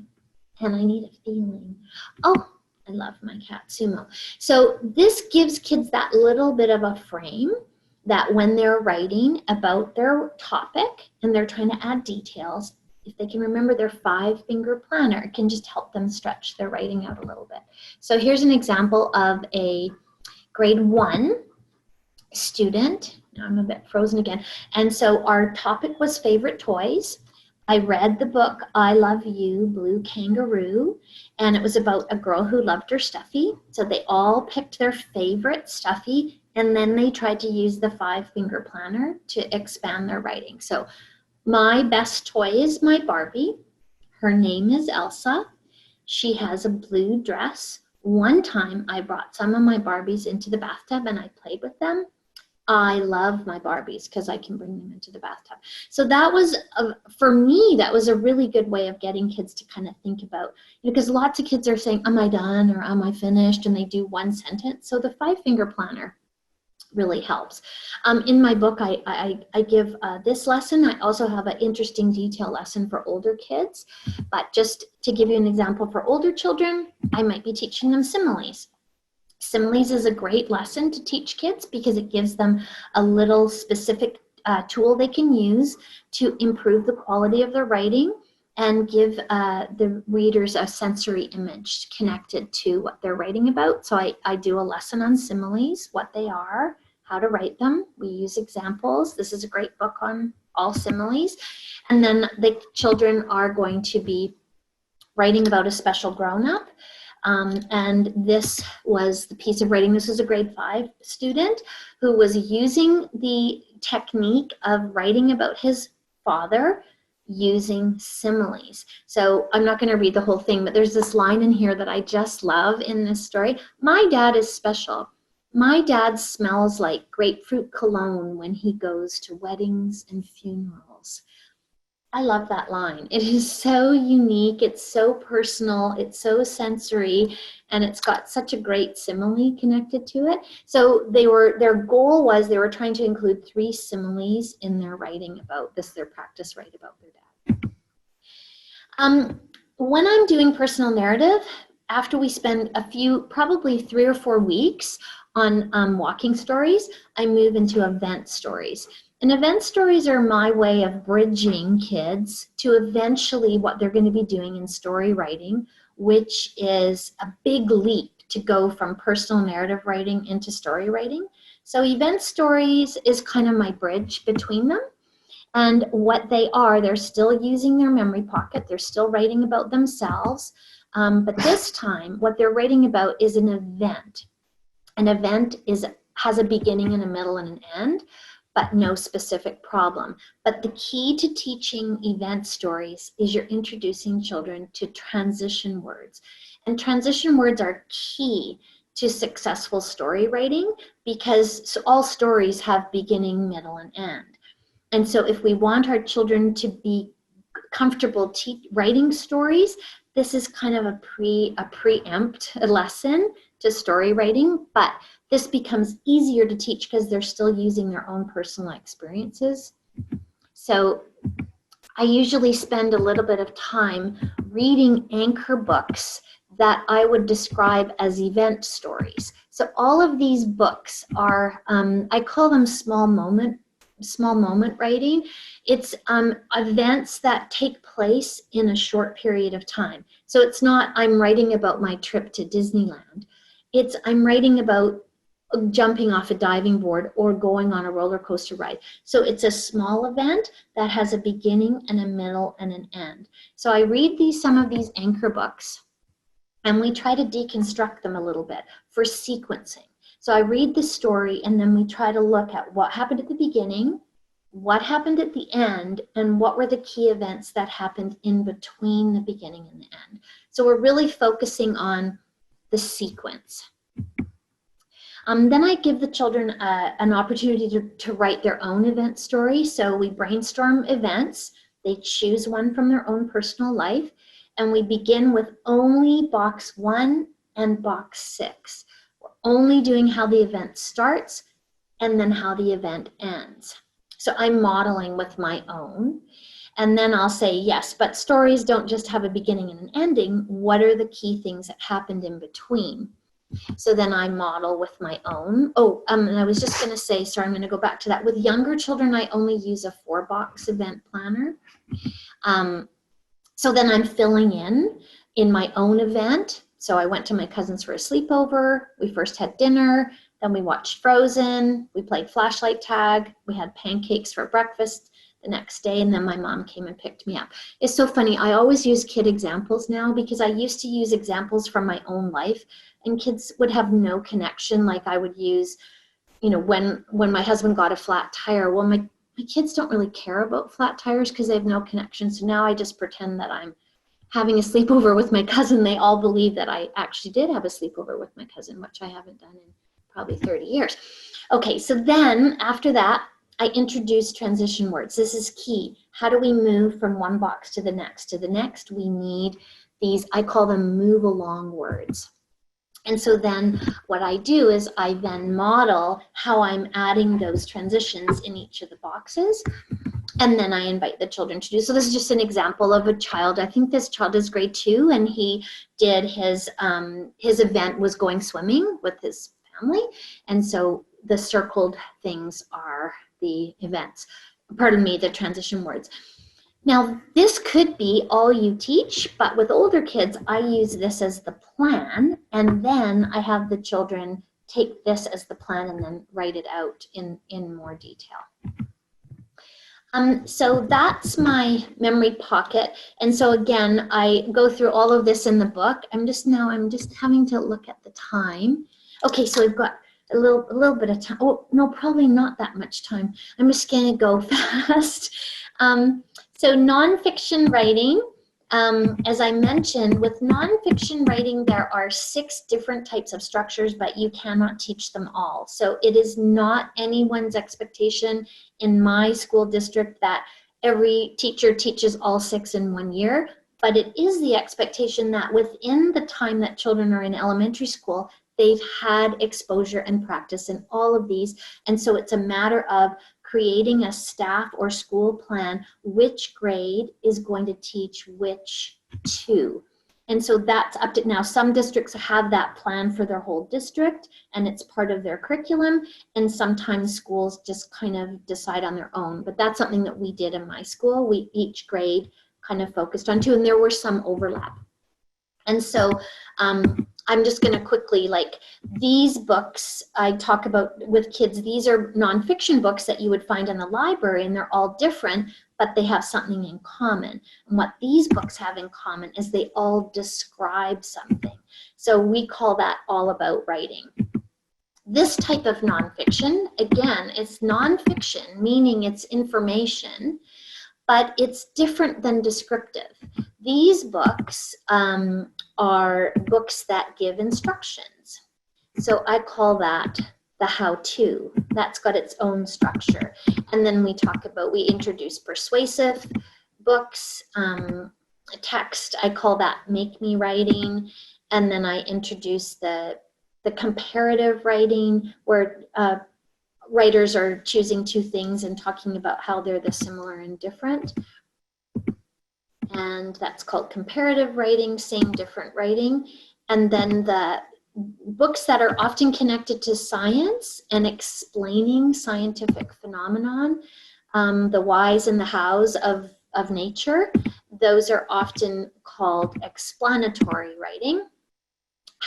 and I need a feeling. Oh, I love my cat, Sumo. So this gives kids that little bit of a frame that when they're writing about their topic and they're trying to add details, if they can remember their 5-finger planner, it can just help them stretch their writing out a little bit. So here's an example of a grade 1 student. Now I'm a bit frozen again. And so our topic was favorite toys. I read the book, I Love You, Blue Kangaroo, and it was about a girl who loved her stuffy. So they all picked their favorite stuffy, and then they tried to use the 5-finger planner to expand their writing. So my best toy is my Barbie. Her name is Elsa. She has a blue dress. One time I brought some of my Barbies into the bathtub and I played with them. I love my Barbies because I can bring them into the bathtub. So that was, for me, that was a really good way of getting kids to kind of think about, because lots of kids are saying, am I done or am I finished? And they do one sentence. So the 5-finger planner really helps. In my book, I give this lesson. I also have an interesting detail lesson for older kids. But just to give you an example for older children, I might be teaching them similes. Similes is a great lesson to teach kids because it gives them a little specific tool they can use to improve the quality of their writing and give the readers a sensory image connected to what they're writing about. So I do a lesson on similes, what they are, how to write them. We use examples. This is a great book on all similes. And then the children are going to be writing about a special grown-up. And this was the piece of writing. This was a grade 5 student who was using the technique of writing about his father using similes. So I'm not going to read the whole thing, but there's this line in here that I just love in this story. My dad is special. My dad smells like grapefruit cologne when he goes to weddings and funerals. I love that line. It is so unique, it's so personal, it's so sensory, and it's got such a great simile connected to it. So their goal was they were trying to include 3 similes in their writing about this, their practice write about their dad. When I'm doing personal narrative, after we spend probably 3 or 4 weeks on walking stories, I move into event stories. And event stories are my way of bridging kids to eventually what they're going to be doing in story writing, which is a big leap to go from personal narrative writing into story writing. So event stories is kind of my bridge between them. And what they are, they're still using their memory pocket. They're still writing about themselves. But this time, what they're writing about is an event. An event has a beginning and a middle and an end, but no specific problem. But the key to teaching event stories is you're introducing children to transition words. And transition words are key to successful story writing because all stories have beginning, middle, and end. And so if we want our children to be comfortable writing stories, this is kind of a preempt lesson to story writing, but this becomes easier to teach because they're still using their own personal experiences. So I usually spend a little bit of time reading anchor books that I would describe as event stories. So all of these books are, I call them small moment writing. It's events that take place in a short period of time. So it's not I'm writing about my trip to Disneyland. It's I'm writing about jumping off a diving board or going on a roller coaster ride. So it's a small event that has a beginning and a middle and an end. So I read some of these anchor books, and we try to deconstruct them a little bit for sequencing. So I read the story, and then we try to look at what happened at the beginning, what happened at the end, and what were the key events that happened in between the beginning and the end. So we're really focusing on the sequence. Then I give the children an opportunity to write their own event story. So we brainstorm events. They choose one from their own personal life. And we begin with only box 1 and box 6. We're only doing how the event starts and then how the event ends. So I'm modeling with my own. And then I'll say, yes, but stories don't just have a beginning and an ending. What are the key things that happened in between? So then I model with my own. And I was just going to say, sorry, I'm going to go back to that. With younger children, I only use a 4-box event planner. So then I'm filling in my own event. So I went to my cousin's for a sleepover. We first had dinner. Then we watched Frozen. We played flashlight tag. We had pancakes for breakfast the next day, and then my mom came and picked me up. It's so funny. I always use kid examples now because I used to use examples from my own life, and kids would have no connection. Like I would use, when my husband got a flat tire. Well, my kids don't really care about flat tires because they have no connection. So now I just pretend that I'm having a sleepover with my cousin. They all believe that I actually did have a sleepover with my cousin, which I haven't done in probably 30 years. Okay, so then after that, I introduce transition words. This is key. How do we move from one box to the next? To the next, we need these, I call them move along words. And so then what I do is I then model how I'm adding those transitions in each of the boxes. And then I invite the children to do. So this is just an example of a child. I think this child is grade 2, and he did his event was going swimming with his family. And so the circled things are the events, the transition words. Now, this could be all you teach, but with older kids, I use this as the plan, and then I have the children take this as the plan and then write it out in more detail. So that's my memory pocket. And so again, I go through all of this in the book. I'm just having to look at the time. Okay, so I've got a little bit of time. Oh, no, probably not that much time. I'm just going to go fast. So nonfiction writing, as I mentioned, with nonfiction writing, there are 6 different types of structures, but you cannot teach them all. So it is not anyone's expectation in my school district that every teacher teaches all 6 in 1 year, but it is the expectation that within the time that children are in elementary school, they've had exposure and practice in all of these. And so it's a matter of creating a staff or school plan, which grade is going to teach which 2. And so that's up to now. Some districts have that plan for their whole district, and it's part of their curriculum. And sometimes schools just kind of decide on their own. But that's something that we did in my school. Each grade kind of focused on 2, and there were some overlap. And so I'm just going to quickly, these books I talk about with kids, these are nonfiction books that you would find in the library, and they're all different, but they have something in common. And what these books have in common is they all describe something. So we call that all about writing. This type of nonfiction, again, it's nonfiction, meaning it's information, but it's different than descriptive. These books are books that give instructions. So I call that the how-to. That's got its own structure. And then we introduce persuasive books, text, I call that make me writing. And then I introduce the comparative writing, where writers are choosing 2 things and talking about how they're the similar and different. And that's called comparative writing, same, different writing. And then the books that are often connected to science and explaining scientific phenomenon, the whys and the hows of nature, those are often called explanatory writing.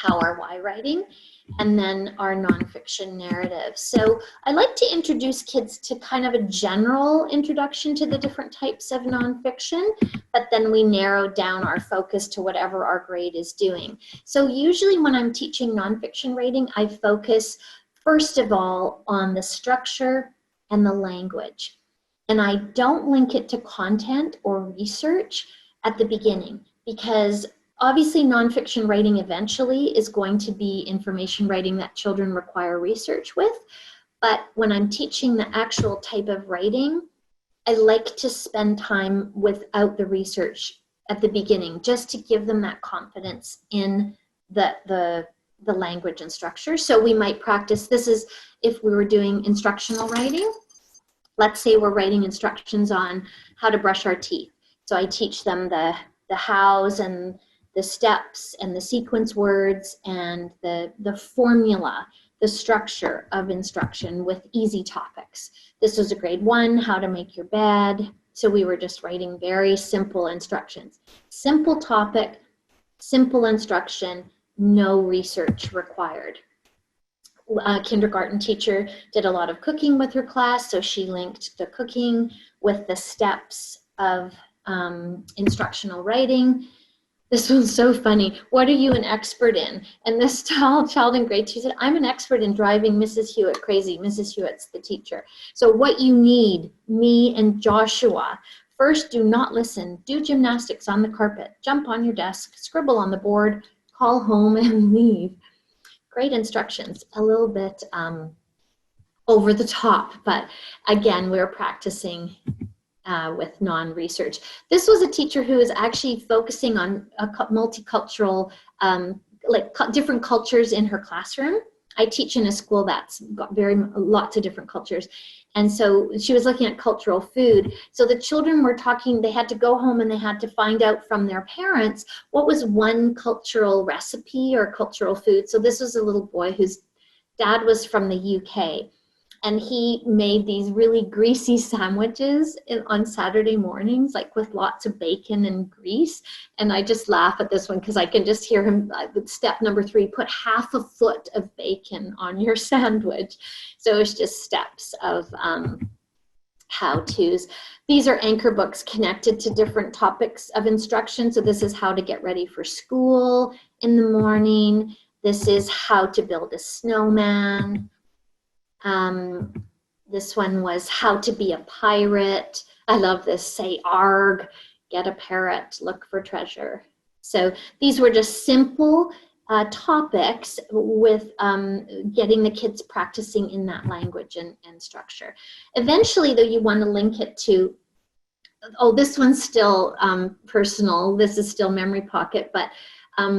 how our why writing, and then our nonfiction narrative. So I like to introduce kids to kind of a general introduction to the different types of nonfiction, but then we narrow down our focus to whatever our grade is doing. So usually when I'm teaching nonfiction writing, I focus first of all on the structure and the language. And I don't link it to content or research at the beginning, because obviously nonfiction writing eventually is going to be information writing that children require research with. But when I'm teaching the actual type of writing, I like to spend time without the research at the beginning, just to give them that confidence in the language and structure. So we might practice, this is if we were doing instructional writing. Let's say we're writing instructions on how to brush our teeth. So I teach them the hows and the steps and the sequence words and the formula, the structure of instruction with easy topics. This was a grade 1, how to make your bed. So we were just writing very simple instructions. Simple topic, simple instruction, no research required. A kindergarten teacher did a lot of cooking with her class, so she linked the cooking with the steps of instructional writing. This one's so funny. What are you an expert in? And this child in grade 2 said, I'm an expert in driving Mrs. Hewitt crazy. Mrs. Hewitt's the teacher. So what you need, me and Joshua, first, do not listen. Do gymnastics on the carpet. Jump on your desk. Scribble on the board. Call home and leave. Great instructions. A little bit over the top, but again, we're practicing with non-research. This was a teacher who is actually focusing on a multicultural, different cultures in her classroom. I teach in a school that's got lots of different cultures. And so she was looking at cultural food. So the children were talking, they had to go home and they had to find out from their parents what was one cultural recipe or cultural food. So this was a little boy whose dad was from the UK. And he made these really greasy sandwiches on Saturday mornings, like with lots of bacon and grease. And I just laugh at this one because I can just hear him with step number 3, put half a foot of bacon on your sandwich. So it's just steps of how-tos. These are anchor books connected to different topics of instruction. So this is how to get ready for school in the morning. This is how to build a snowman. This one was how to be a pirate. I love this. Say arg, get a parrot, look for treasure. So these were just simple topics with getting the kids practicing in that language and structure. Eventually, though, you want to link it to, oh, this one's still personal. This is still memory pocket, but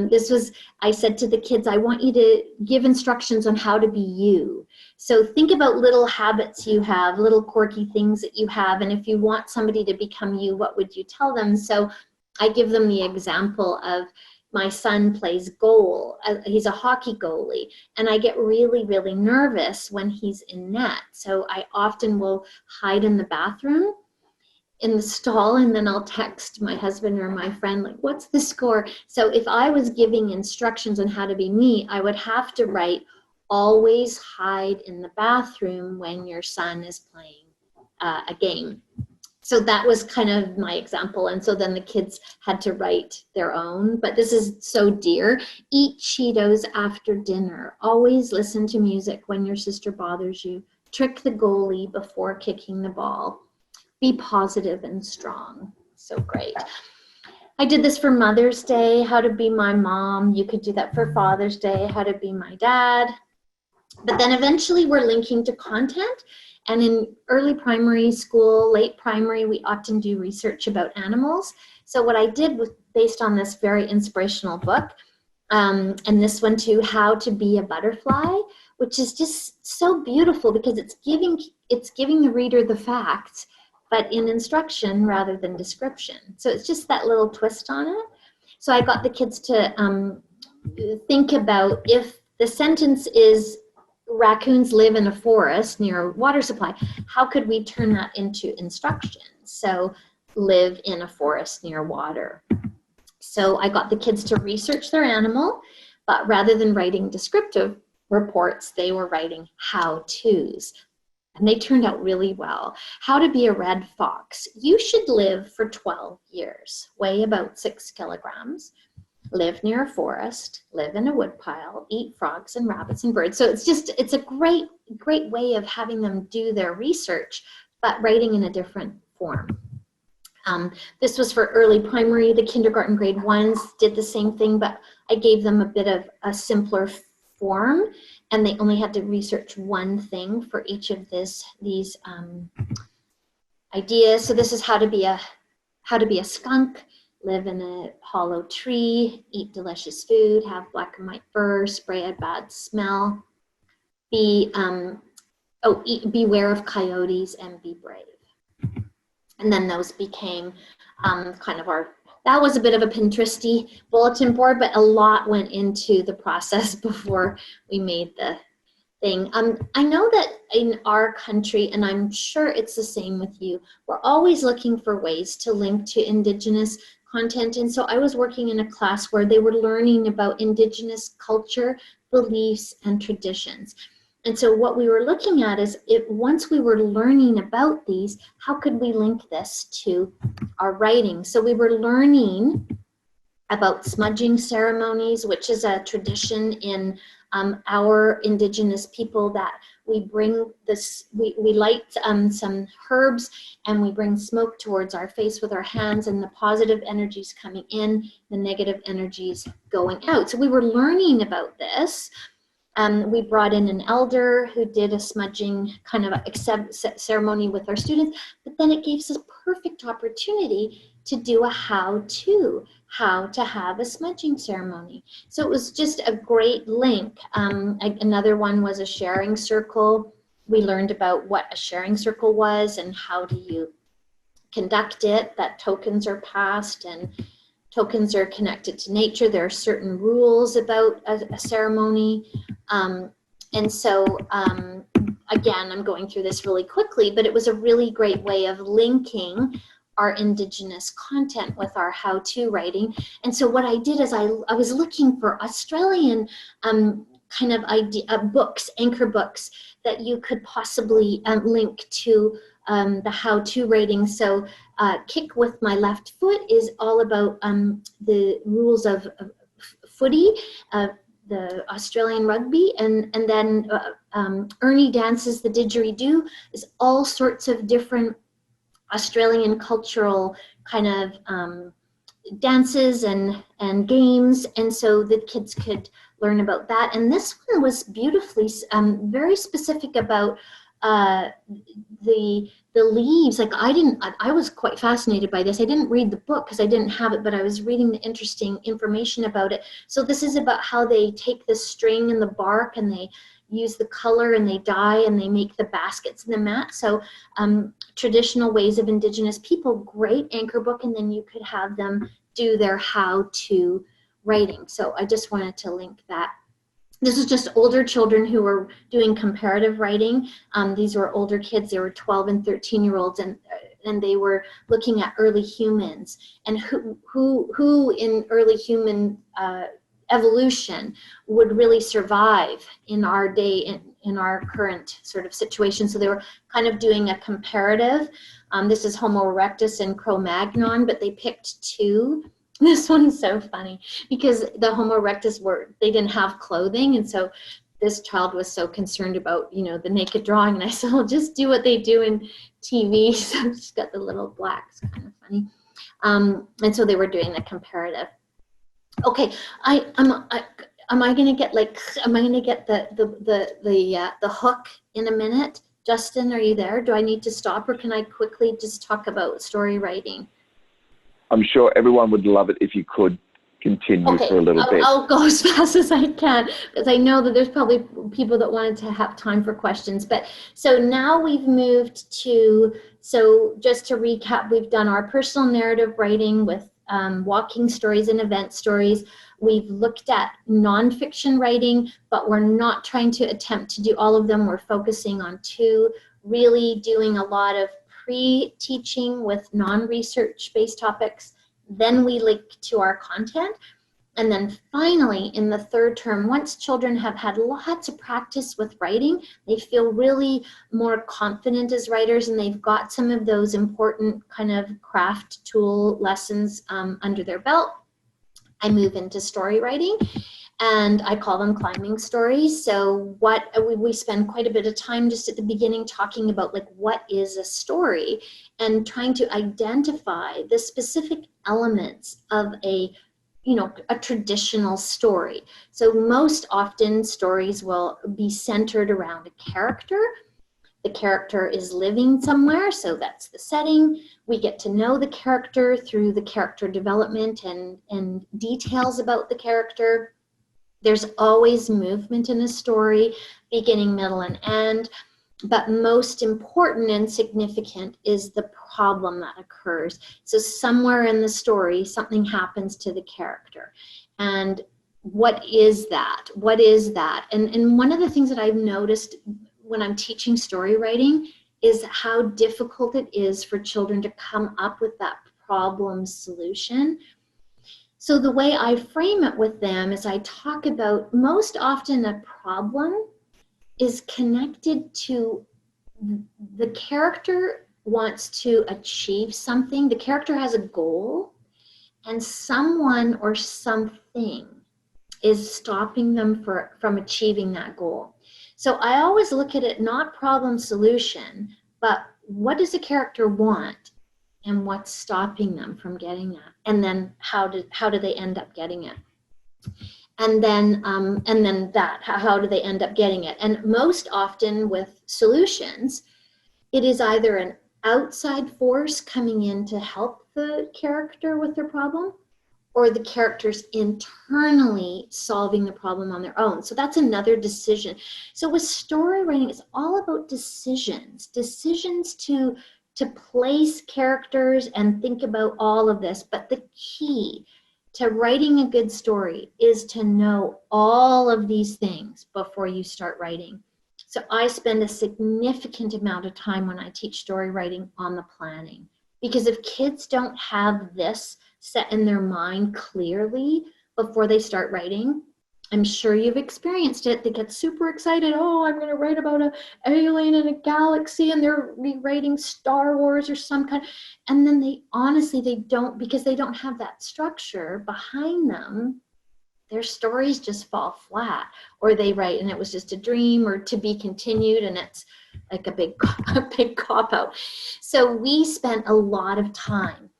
this was, I said to the kids, I want you to give instructions on how to be you. So think about little habits you have, little quirky things that you have, and if you want somebody to become you, what would you tell them? So I give them the example of my son plays goal. He's a hockey goalie, and I get really, really nervous when he's in net. So I often will hide in the bathroom in the stall, and then I'll text my husband or my friend, like, what's the score? So if I was giving instructions on how to be me, I would have to write, always hide in the bathroom when your son is playing a game. So that was kind of my example. And so then the kids had to write their own, but this is so dear. Eat Cheetos after dinner. Always listen to music when your sister bothers you. Trick the goalie before kicking the ball. Be positive and strong. So great. I did this for Mother's Day, how to be my mom. You could do that for Father's Day, how to be my dad. But then eventually we're linking to content. And in early primary school, late primary, we often do research about animals. So what I did was based on this very inspirational book, and this one too, How to Be a Butterfly, which is just so beautiful because it's giving the reader the facts, but in instruction rather than description. So it's just that little twist on it. So I got the kids to think about, if the sentence is raccoons live in a forest near a water supply, how could we turn that into instructions? So live in a forest near water. So I got the kids to research their animal, But rather than writing descriptive reports, they were writing how-tos. And they turned out really well. How to be a red fox. You should live for 12 years, weigh about 6 kilograms, live near a forest, live in a woodpile, eat frogs and rabbits and birds. So it's a great way of having them do their research, but writing in a different form. This was for early primary. The kindergarten grade ones did the same thing, but I gave them a bit of a simpler form, and they only had to research one thing for each of these ideas. So this is how to be a skunk, live in a hollow tree, eat delicious food, have black and white fur, spray a bad smell, beware of coyotes, and be brave. And then those became that was a bit of a Pinteresty bulletin board, but a lot went into the process before we made the thing. I know that in our country, and I'm sure it's the same with you, we're always looking for ways to link to Indigenous content. And so I was working in a class where they were learning about Indigenous culture, beliefs, and traditions. And so what we were looking at is, once we were learning about these, how could we link this to our writing? So we were learning about smudging ceremonies, which is a tradition in our Indigenous people, that we bring this, we light some herbs and we bring smoke towards our face with our hands, and the positive energies coming in, the negative energies going out. So we were learning about this. We brought in an elder who did a smudging kind of ceremony with our students, but then it gave us a perfect opportunity to do a how to have a smudging ceremony. So it was just a great link. Another one was a sharing circle. We learned about what a sharing circle was and how do you conduct it, that tokens are passed and tokens are connected to nature. There are certain rules about a ceremony. And so, again, I'm going through this really quickly, but it was a really great way of linking our Indigenous content with our how-to writing. And so what I did is I was looking for Australian kind of books, anchor books, that you could possibly link to the how-to writing. So Kick with My Left Foot is all about the rules of footy, the Australian rugby, and then Ernie Dances the Didgeridoo is all sorts of different Australian cultural kind of dances and games, and so the kids could learn about that. And this one was beautifully very specific about the leaves. Like I was quite fascinated by this. I didn't read the book because I didn't have it, but I was reading the interesting information about it. So this is about how they take the string and the bark and they use the color and they dye and they make the baskets and the mat. So traditional ways of Indigenous people, great anchor book, and then you could have them do their how-to writing. So I just wanted to link that. This is just older children who were doing comparative writing. These were older kids. They were 12 and 13-year-olds, and they were looking at early humans and who in early human evolution would really survive in our day, in our current sort of situation. So they were kind of doing a comparative. This is Homo erectus and Cro-Magnon, but they picked two. This one's so funny because the Homo erectus they didn't have clothing, and so this child was so concerned about, the naked drawing, and I said, well, just do what they do in TV. So she's got the little blacks, kind of funny. And so they were doing the comparative. Okay, am I gonna get the hook in a minute? Justin, are you there? Do I need to stop, or can I quickly just talk about story writing? I'm sure everyone would love it if you could continue for a little bit. I'll go as fast as I can, because I know that there's probably people that wanted to have time for questions. But so now we've moved to, so just to recap, we've done our personal narrative writing with walking stories and event stories. We've looked at nonfiction writing, but we're not trying to attempt to do all of them. We're focusing on two, really doing a lot of pre-teaching with non-research based topics. Then we link to our content. And then finally, in the third term, once children have had lots of practice with writing, they feel really more confident as writers, and they've got some of those important kind of craft tool lessons under their belt. I move into story writing, and I call them climbing stories. So what we spend quite a bit of time just at the beginning talking about, like, what is a story, and trying to identify the specific elements of a traditional story. So most often stories will be centered around a character. The character is living somewhere, so that's the setting. We get to know the character through the character development and details about the character. There's always movement in a story, beginning, middle, and end. But most important and significant is the problem that occurs. So somewhere in the story, something happens to the character. And what is that? What is that? And one of the things that I've noticed when I'm teaching story writing is how difficult it is for children to come up with that problem solution. So the way I frame it with them is I talk about, most often a problem is connected to the character wants to achieve something. The character has a goal, and someone or something is stopping them from achieving that goal. So I always look at it not problem solution, but what does the character want and what's stopping them from getting that? And then how do they end up getting it? And then how do they end up getting it? And most often with solutions, it is either an outside force coming in to help the character with their problem, or the characters internally solving the problem on their own. So that's another decision. So with story writing, it's all about decisions to place characters and think about all of this. But the key to writing a good story is to know all of these things before you start writing. So I spend a significant amount of time when I teach story writing on the planning, because if kids don't have this set in their mind clearly before they start writing, I'm sure you've experienced it. They get super excited. Oh, I'm going to write about an alien in a galaxy, and they're rewriting Star Wars or some kind. And then they don't, because they don't have that structure behind them, their stories just fall flat. Or they write and it was just a dream, or to be continued, and it's like a big cop out. So we spent a lot of time.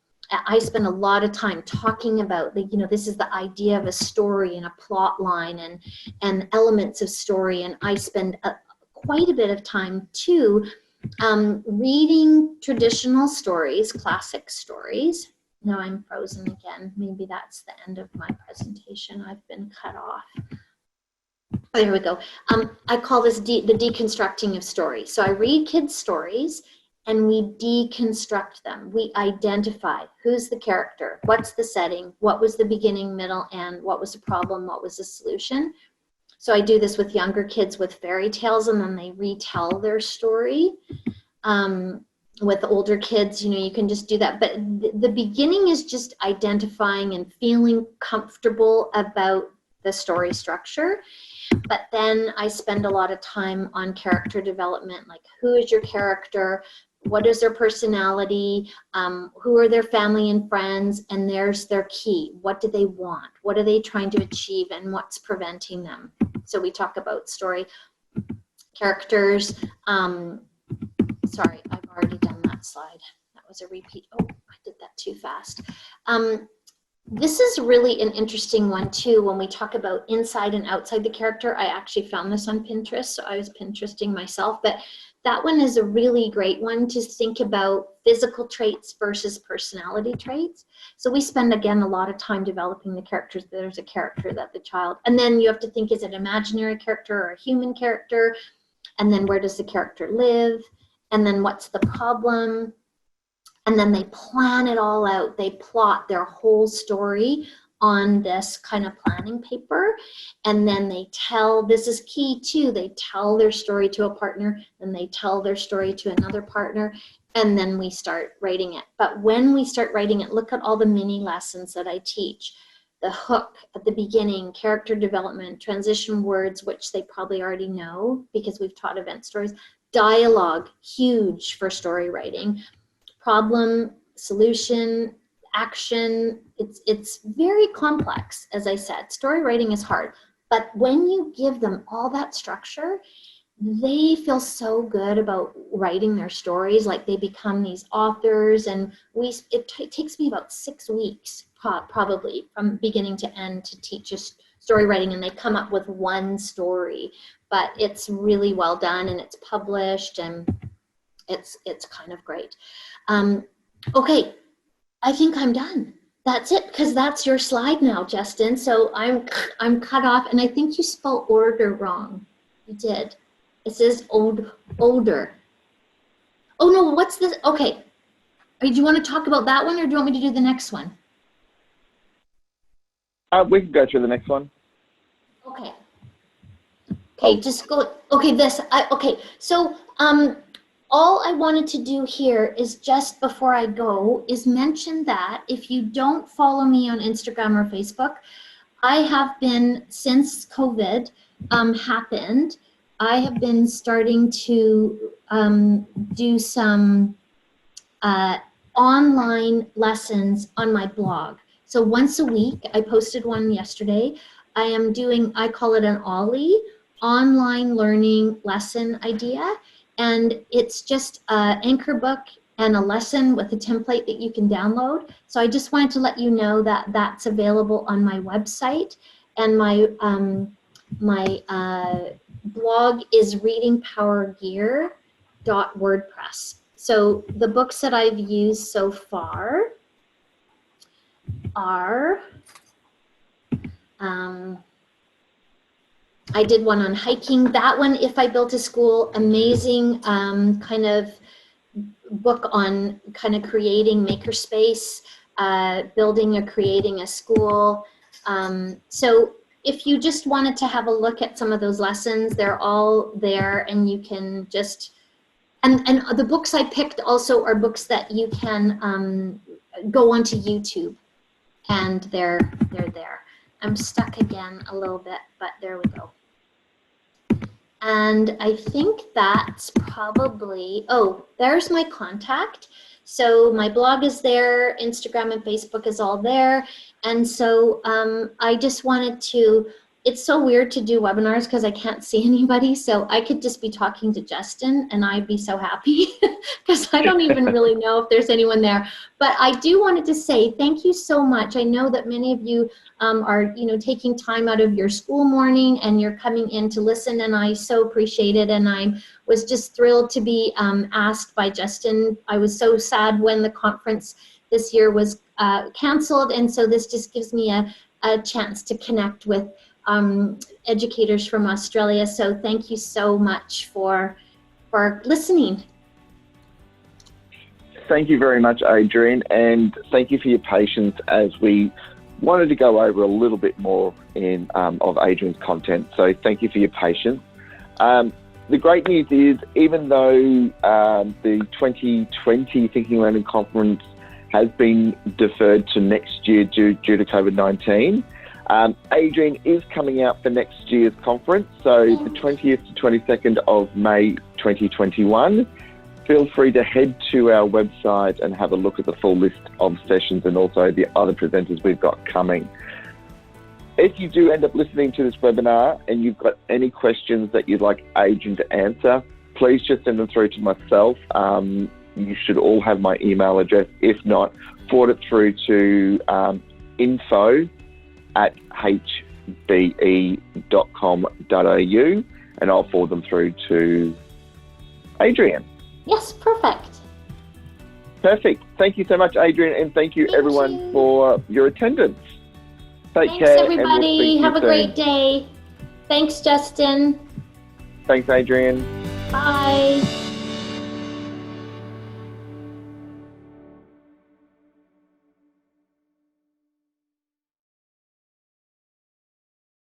I spend a lot of time talking about, this is the idea of a story and a plot line and elements of story. And I spend quite a bit of time too reading traditional stories, classic stories. No, I'm frozen again. Maybe that's the end of my presentation. I've been cut off. There we go. I call this the deconstructing of stories. So I read kids' stories, and we deconstruct them. We identify who's the character, what's the setting, what was the beginning, middle, end, what was the problem, what was the solution. So I do this with younger kids with fairy tales, and then they retell their story. With older kids, you can just do that. But the beginning is just identifying and feeling comfortable about the story structure. But then I spend a lot of time on character development, like who is your character? What is their personality? Who are their family and friends? And there's their key. What do they want? What are they trying to achieve? And what's preventing them? So we talk about story characters. Sorry, I've already done that slide. That was a repeat. Oh, I did that too fast. This is really an interesting one too when we talk about inside and outside the character. I actually found this on Pinterest, so I was Pinteresting myself, but that one is a really great one to think about physical traits versus personality traits. So we spend, again, a lot of time developing the characters. There's a character that the child, and then you have to think, is it an imaginary character or a human character? And then where does the character live? And then what's the problem? And then they plan it all out. They plot their whole story on this kind of planning paper. And then they tell, this is key too, they tell their story to a partner, then they tell their story to another partner, and then we start writing it. But when we start writing it, look at all the mini lessons that I teach. the hook at the beginning, character development, transition words, which they probably already know because we've taught event stories, dialogue, huge for story writing, problem, solution, action. It's very complex, as I said. Story writing is hard, but when you give them all that structure, they feel so good about writing their stories, like they become these authors. And it takes me about 6 weeks probably from beginning to end to teach story writing, and they come up with one story, but it's really well done and it's published and it's kind of great. Okay, I think I'm done. That's it, because that's your slide now, Justin. So I'm cut off, and I think you spelled order wrong. You did. It says older. Oh no, what's this? Okay. Do you want to talk about that one, or do you want me to do the next one? We can go through the next one. Okay. Okay, just go. Okay, okay. So all I wanted to do here is, just before I go, is mention that if you don't follow me on Instagram or Facebook, I have been, since COVID happened, I have been starting to do some online lessons on my blog. So once a week, I posted one yesterday. I am doing, I call it an OLLIE, online learning lesson idea. And it's just an anchor book and a lesson with a template that you can download. So I just wanted to let you know that that's available on my website. And my blog is readingpowergear.wordpress. So the books that I've used so far are, I did one on hiking. That one, If I Built a School, amazing kind of book on kind of creating makerspace, building or creating a school. So if you just wanted to have a look at some of those lessons, they're all there, and you can just, and the books I picked also are books that you can go onto YouTube, and they're there. I'm stuck again a little bit, but there we go. And I think that's probably, oh, there's my contact. So my blog is there, Instagram and Facebook is all there. And so I just wanted to, it's so weird to do webinars because I can't see anybody. So I could just be talking to Justin and I'd be so happy because I don't even really know if there's anyone there. But I do wanted to say thank you so much. I know that many of you are, taking time out of your school morning and you're coming in to listen, and I so appreciate it. And I was just thrilled to be asked by Justin. I was so sad when the conference this year was canceled, and so this just gives me a chance to connect with educators from Australia. So thank you so much for listening. Thank you very much, Adrienne, and thank you for your patience as we wanted to go over a little bit more of Adrienne's content. So thank you for your patience. The great news is, even though the 2020 Thinking Learning Conference has been deferred to next year due to COVID-19, Adrienne is coming out for next year's conference, so the 20th to 22nd of May 2021. Feel free to head to our website and have a look at the full list of sessions and also the other presenters we've got coming. If you do end up listening to this webinar and you've got any questions that you'd like Adrienne to answer, please just send them through to myself. You should all have my email address. If not, forward it through to info@hbe.com.au and I'll forward them through to Adrienne. Yes, perfect. Perfect. Thank you so much, Adrienne, and thank you everyone for your attendance. Take care. Thanks, everybody. Have a great day. Thanks, Justin. Thanks, Adrienne. Bye.